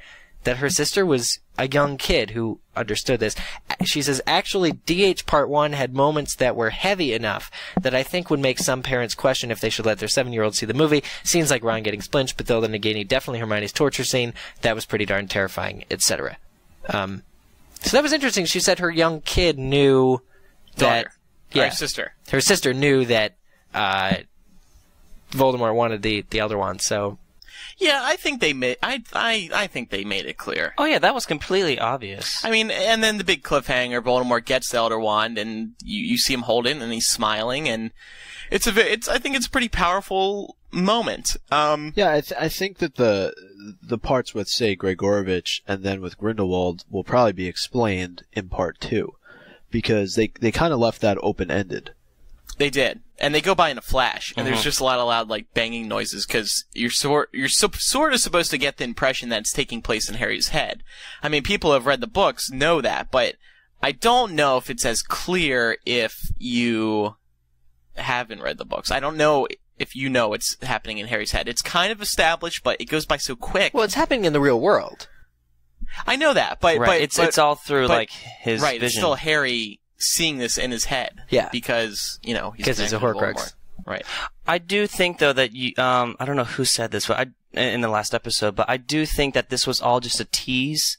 that her sister was a young kid who understood this. She says, actually, DH Part 1 had moments that were heavy enough that I think would make some parents question if they should let their 7-year-old see the movie. Scenes like Ron getting splinched, Bathilda Nagini, definitely Hermione's torture scene. That was pretty darn terrifying, etc. So that was interesting. She said her young kid knew that... Daughter. Her sister. Her sister knew that Voldemort wanted the Elder Wand, so... Yeah, I think they made. I think they made it clear. Oh yeah, that was completely obvious. I mean, and then the big cliffhanger: Voldemort gets the Elder Wand, and you see him hold it, and he's smiling, and I think it's a pretty powerful moment. Yeah, I think that the parts with, say, Gregorovitch and then with Grindelwald will probably be explained in part 2, because they kind of left that open ended. They did, and they go by in a flash, and there's just a lot of loud, like, banging noises, because you're sort of supposed to get the impression that it's taking place in Harry's head. I mean, people who have read the books know that, but I don't know if it's as clear if you haven't read the books. I don't know if you know it's happening in Harry's head. It's kind of established, but it goes by so quick. Well, it's happening in the real world. I know that, but it's all through like his vision. vision. It's still Harry seeing this in his head. Yeah. Because, he's a Horcrux. Right. I do think, though, that I don't know who said this in the last episode, but I do think that this was all just a tease,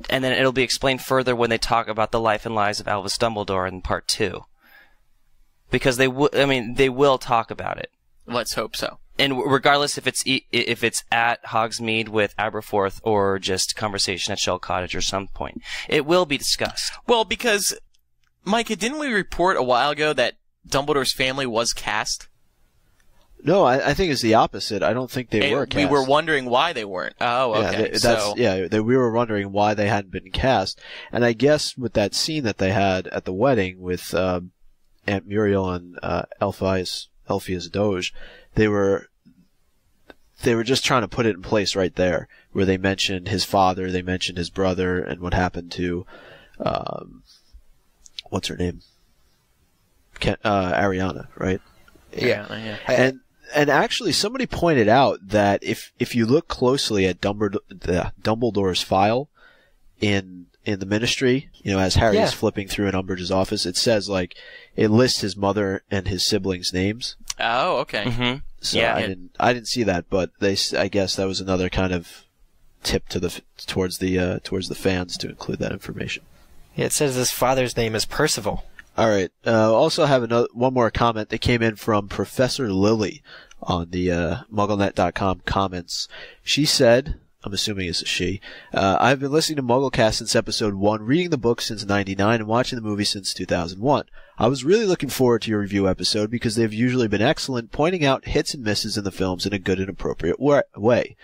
and then it'll be explained further when they talk about the life and lies of Albus Dumbledore in part 2. Because they will talk about it. Let's hope so. And regardless if it's at Hogsmeade with Aberforth or just conversation at Shell Cottage or some point, it will be discussed. Well, because... Micah, didn't we report a while ago that Dumbledore's Family was cast? No, I think it's the opposite. I don't think they were cast. We were wondering why they weren't. Oh, okay. We were wondering why they hadn't been cast. And I guess with that scene that they had at the wedding with Aunt Muriel and Elphias Doge, they were just trying to put it in place right there, where they mentioned his father, they mentioned his brother, and what happened to... what's her name? Ariana, right? Yeah. And actually, somebody pointed out that if you look closely at Dumbledore's file in the Ministry, as Harry is flipping through in Umbridge's office, it says it lists his mother and his siblings' names. Oh, okay. Mm-hmm. So I didn't see that, but I guess that was another kind of tip towards the fans to include that information. Yeah, it says his father's name is Percival. All right. Also have one more comment that came in from Professor Lily on the MuggleNet.com comments. She said, I'm assuming it's a she, I've been listening to MuggleCast since episode 1, reading the book since 99, and watching the movie since 2001. I was really looking forward to your review episode because they've usually been excellent, pointing out hits and misses in the films in a good and appropriate way.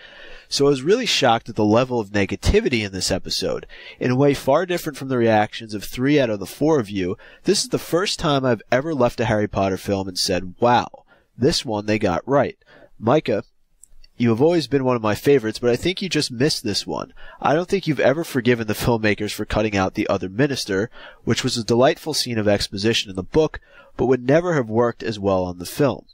So I was really shocked at the level of negativity in this episode. In a way far different from the reactions of 3 out of the 4 of you, this is the first time I've ever left a Harry Potter film and said, wow, this one they got right. Micah, You have always been one of my favorites, but I think you just missed this one. I don't think you've ever forgiven the filmmakers for cutting out the other minister, which was a delightful scene of exposition in the book, but would never have worked as well on the film.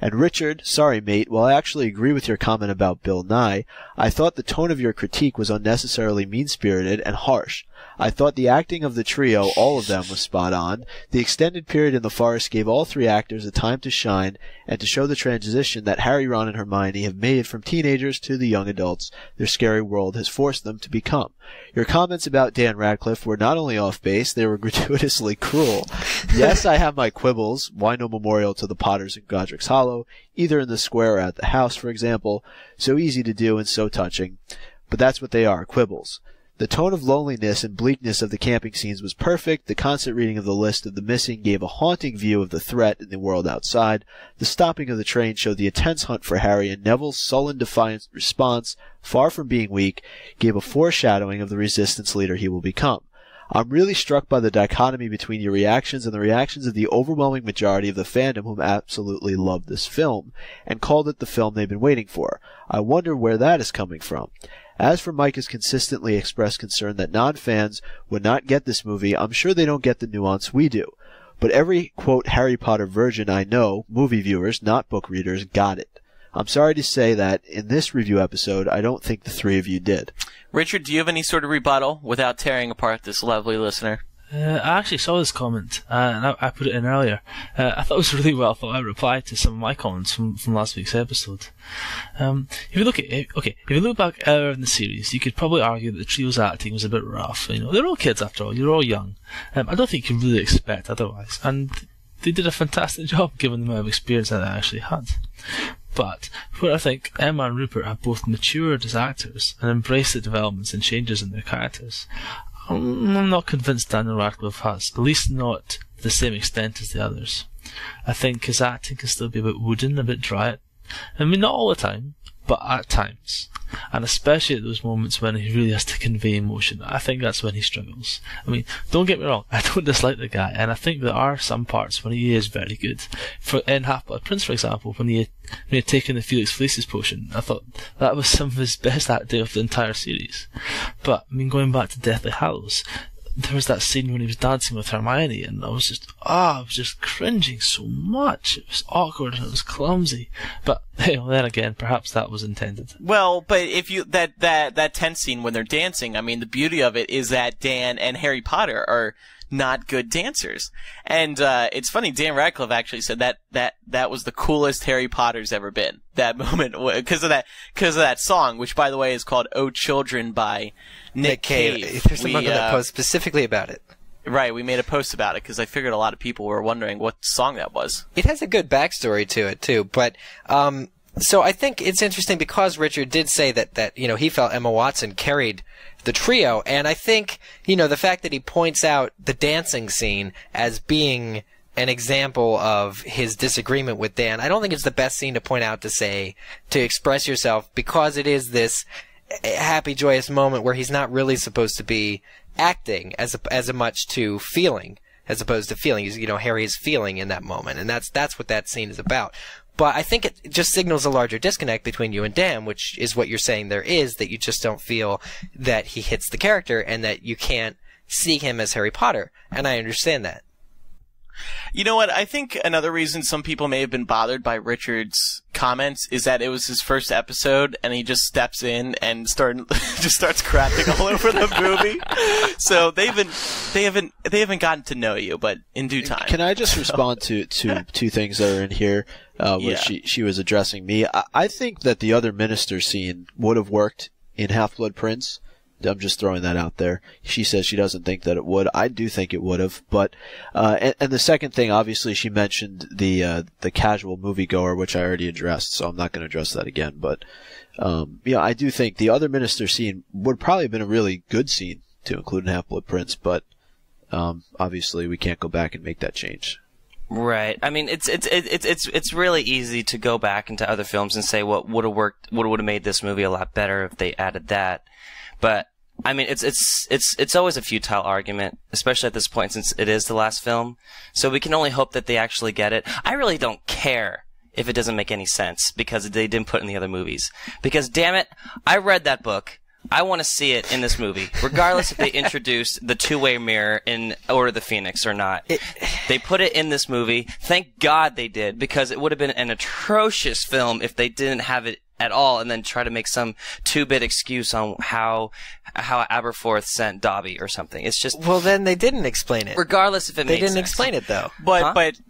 And Richard, sorry mate, while I actually agree with your comment about Bill Nye, I thought the tone of your critique was unnecessarily mean-spirited and harsh. I thought the acting of the trio, all of them, was spot on. The extended period in the forest gave all three actors a time to shine and to show the transition that Harry, Ron, and Hermione have made from teenagers to the young adults their scary world has forced them to become. Your comments about Dan Radcliffe were not only off base, they were gratuitously cruel. Yes, I have my quibbles. Why no memorial to the Potters in Godric's Hollow, either in the square or at the house, for example? So easy to do and so touching. But that's what they are, quibbles. The tone of loneliness and bleakness of the camping scenes was perfect. The constant reading of the list of the missing gave a haunting view of the threat in the world outside. The stopping of the train showed the intense hunt for Harry, and Neville's sullen, defiant response, far from being weak, gave a foreshadowing of the resistance leader he will become. I'm really struck by the dichotomy between your reactions and the reactions of the overwhelming majority of the fandom whom absolutely loved this film, and called it the film they've been waiting for. I wonder where that is coming from. As for Micah's consistently expressed concern that non-fans would not get this movie, I'm sure they don't get the nuance we do. But every, quote, Harry Potter virgin I know, movie viewers, not book readers, got it. I'm sorry to say that in this review episode, I don't think the three of you did. Richard, do you have any sort of rebuttal without tearing apart this lovely listener? I actually saw this comment, and I put it in earlier. I thought it was really well thought. I replied to some of my comments from last week's episode. If you look back earlier in the series, you could probably argue that the trio's acting was a bit rough. You know, they're all kids after all. You're all young. I don't think you can really expect otherwise. And they did a fantastic job given the amount of experience that they actually had. But where I think Emma and Rupert have both matured as actors and embraced the developments and changes in their characters, I'm not convinced Daniel Radcliffe has, at least not to the same extent as the others. I think his acting can still be a bit wooden, a bit dry. I mean, not all the time, but at times. And especially at those moments when he really has to convey emotion. I think that's when he struggles. I mean, don't get me wrong, I don't dislike the guy, and I think there are some parts when he is very good. In Half-Blood Prince, for example, when he had taken the Felix Felicis potion, I thought that was some of his best acting of the entire series. But, I mean, going back to Deathly Hallows, there was that scene when he was dancing with Hermione, and I was just cringing so much. It was awkward and it was clumsy. But then again, perhaps that was intended. Well, but if you that tense scene when they're dancing, I mean, the beauty of it is that Dan and Harry Potter are not good dancers. And it's funny, Dan Radcliffe actually said that was the coolest Harry Potter's ever been. That moment, because of that song, which by the way is called "Oh Children" by Nick Cave. There's a Muggle that post specifically about it. Right, we made a post about it because I figured a lot of people were wondering what song that was. It has a good backstory to it too, but so I think it's interesting because Richard did say that he felt Emma Watson carried the trio, and I think the fact that he points out the dancing scene as being an example of his disagreement with Dan, I don't think it's the best scene to point out to express yourself, because it is this happy, joyous moment where he's not really supposed to be acting as much to feeling as opposed to feeling. Harry is feeling in that moment, and that's what that scene is about. But I think it just signals a larger disconnect between you and Dan, which is what you're saying there is, that you just don't feel that he hits the character and that you can't see him as Harry Potter. And I understand that. You know what? I think another reason some people may have been bothered by Richard's comments is that it was his first episode, and he just steps in and just starts crapping all over the movie. So they haven't gotten to know you, but in due time. Can I just respond to two things that are in here? Where she was addressing me. I think that the other minister scene would have worked in Half-Blood Prince. I'm just throwing that out there. She says she doesn't think that it would. I do think it would have. But and the second thing, obviously, she mentioned the casual moviegoer, which I already addressed, so I'm not going to address that again. But I do think the other minister scene would probably have been a really good scene to include in Half-Blood Prince. But obviously, we can't go back and make that change. Right. I mean, it's really easy to go back into other films and say what would have worked, what would have made this movie a lot better if they added that. But I mean, it's always a futile argument, especially at this point since it is the last film. So we can only hope that they actually get it. I really don't care if it doesn't make any sense because they didn't put it in the other movies. Because damn it, I read that book. I want to see it in this movie, regardless if they introduced the two-way mirror in Order of the Phoenix or not. They put it in this movie. Thank God they did, because it would have been an atrocious film if they didn't have it at all and then try to make some two-bit excuse on how Aberforth sent Dobby or something. It's just... Well, then they didn't explain it. Regardless if it They makes didn't sense. explain it, though. But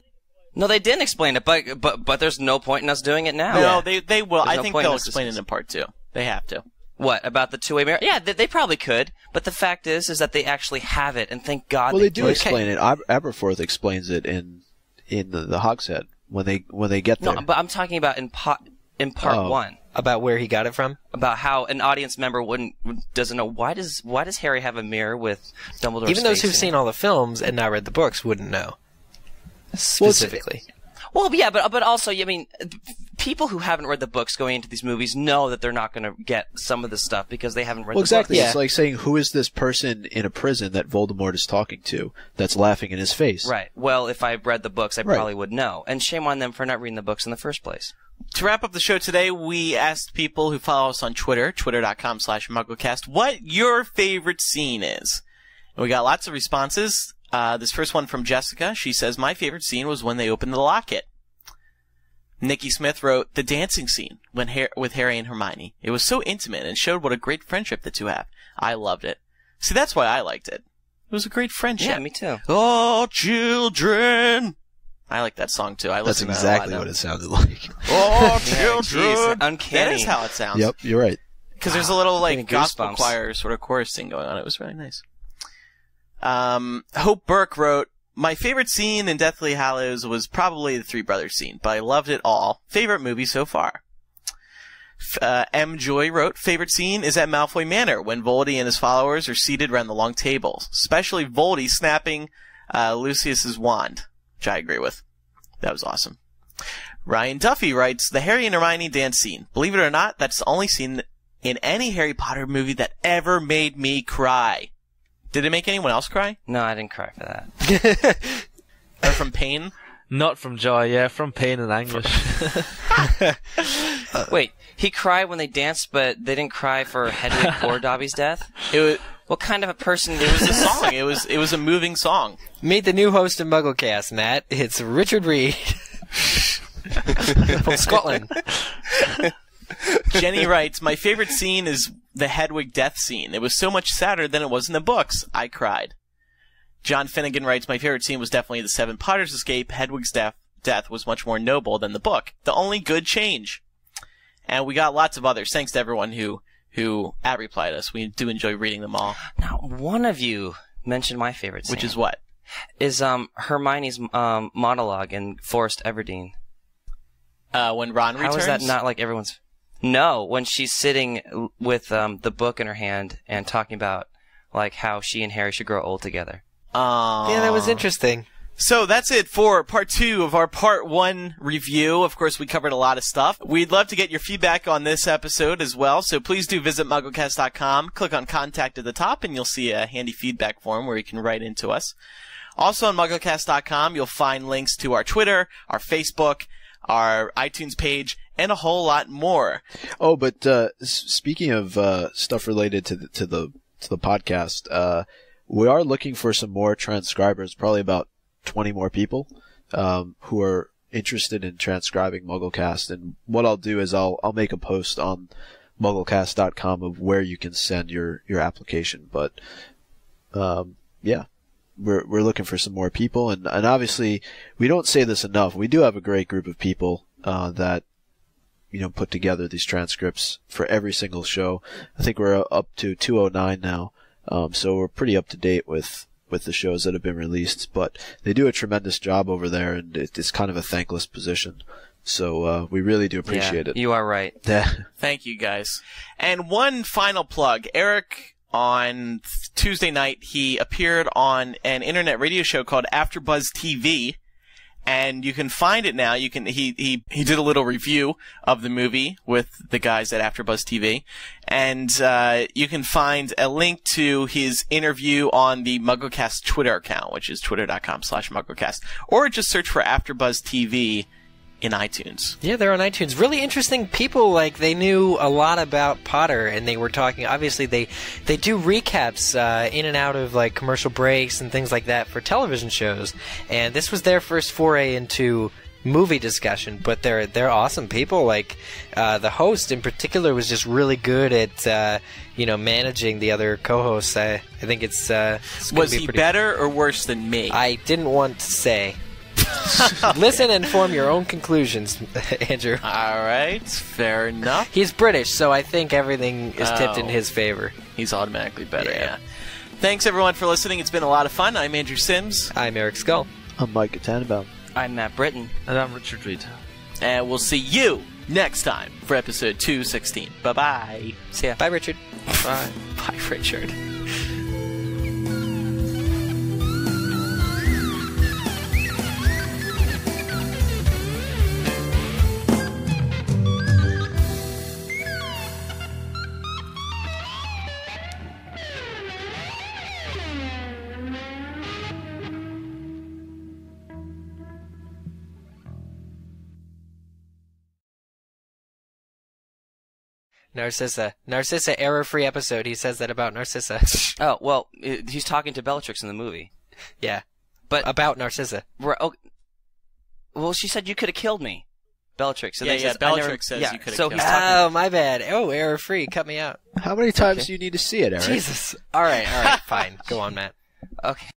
No, they didn't explain it, but there's no point in us doing it now. no, they will. There's I no think point in they'll us explain it discussing. in part 2. They have to. What, about the two-way mirror? Yeah, they probably could, but the fact is that they actually have it, and thank God Well, they do did. explain it. Aberforth explains it in the Hogshead when they get there. No, but I'm talking about in part Oh. 1. About where he got it from? About how an audience member doesn't know why does Harry have a mirror with Dumbledore's Even those face who've in seen it? all the films and not read the books wouldn't know. Specifically. Well, yeah, but also, I mean, people who haven't read the books going into these movies know that they're not going to get some of the stuff because they haven't read Well, the exactly. books. It's like saying, who is this person in a prison that Voldemort is talking to that's laughing in his face? Right. Well, if I read the books, I Right. probably would know. And shame on them for not reading the books in the first place. To wrap up the show today, we asked people who follow us on Twitter, twitter.com/MuggleCast, what your favorite scene is. And we got lots of responses. This first one from Jessica. She says, my favorite scene was when they opened the locket. Nikki Smith wrote, the dancing scene with Harry and Hermione. It was so intimate and showed what a great friendship the two have. I loved it. See, that's why I liked it. It was a great friendship. Yeah, me too. Oh, children. I like that song too. I That's listen to exactly that a lot what now. it sounded like. Oh, Yeah, children. geez, uncanny. That is how it sounds. Yep, you're right. Because there's a little like Getting gospel goosebumps. choir sort of chorus thing going on. It was really nice. Hope Burke wrote, my favorite scene in Deathly Hallows was probably the Three Brothers scene, but I loved it all. Favorite movie so far. M. Joy wrote, favorite scene is at Malfoy Manor when Voldy and his followers are seated around the long table, especially Voldy snapping Lucius's wand, which I agree with. That was awesome. Ryan Duffy writes, the Harry and Hermione dance scene. Believe it or not, that's the only scene in any Harry Potter movie that ever made me cry. Did it make anyone else cry? No, I didn't cry for that. Or from pain? Not from joy, yeah, from pain and anguish. Wait, he cried when they danced, but they didn't cry for Hedwig or Dobby's death? It was, What kind of a person it was a song. It was a moving song. Meet the new host of MuggleCast, Matt. It's Richard Reed. From Scotland. Jenny writes, my favorite scene is the Hedwig death scene. It was so much sadder than it was in the books. I cried. John Finnegan writes, my favorite scene was definitely the Seven Potters' escape. Hedwig's death was much more noble than the book. The only good change. And we got lots of others. Thanks to everyone who at-replied us. We do enjoy reading them all. Now, one of you mentioned my favorite scene. Which is what? Is Hermione's monologue in Forest Everdeen. When Ron returns? How is that not like everyone's... No, when she's sitting with the book in her hand and talking about like how she and Harry should grow old together. Yeah, that was interesting. So that's it for part 2 of our part 1 review. Of course, we covered a lot of stuff. We'd love to get your feedback on this episode as well, so please do visit MuggleCast.com, click on Contact at the top, and you'll see a handy feedback form where you can write into us. Also on MuggleCast.com, you'll find links to our Twitter, our Facebook, our iTunes page, and a whole lot more. Oh, but speaking of stuff related to the podcast, we are looking for some more transcribers, probably about 20 more people who are interested in transcribing MuggleCast. And what I'll do is I'll make a post on MuggleCast.com of where you can send your application. But yeah, we're looking for some more people, and obviously we don't say this enough. We do have a great group of people that put together these transcripts for every single show. I think we're up to 209 now. So we're pretty up to date with the shows that have been released, but they do a tremendous job over there, and it's kind of a thankless position. So we really do appreciate it. You are right. Thank you, guys. And one final plug. Eric, on Tuesday night, he appeared on an internet radio show called AfterBuzz TV. And you can find it now. He did a little review of the movie with the guys at AfterBuzz TV, and you can find a link to his interview on the MuggleCast Twitter account, which is twitter.com/MuggleCast, or just search for AfterBuzz TV in iTunes. Yeah, they're on iTunes. Really interesting people. Like, they knew a lot about Potter, and they were talking. Obviously, they do recaps in and out of like commercial breaks and things like that for television shows. And this was their first foray into movie discussion. But they're awesome people. Like the host in particular was just really good at managing the other co-hosts. I think it's was he better or worse than me? I didn't want to say. Listen and form your own conclusions, Andrew. All right, fair enough. He's British, so I think everything is tipped in his favor. He's automatically better, yeah. Thanks, everyone, for listening. It's been a lot of fun. I'm Andrew Sims. I'm Eric Skull. I'm Micah Tannenbaum. I'm Matt Britton. And I'm Richard Reed. And we'll see you next time for episode 216. Bye-bye. See ya. Bye, Richard. Bye. Bye, Richard. Narcissa, error-free episode. He says that about Narcissa. Oh, well, he's talking to Bellatrix in the movie. Yeah, but about Narcissa. Well, she said you could have killed me, Bellatrix. And Bellatrix says you could have killed me. Oh, my bad. Oh, error-free. Cut me out. How many times do you need to see it, Eric? Jesus. All right, fine. Go on, Matt. Okay.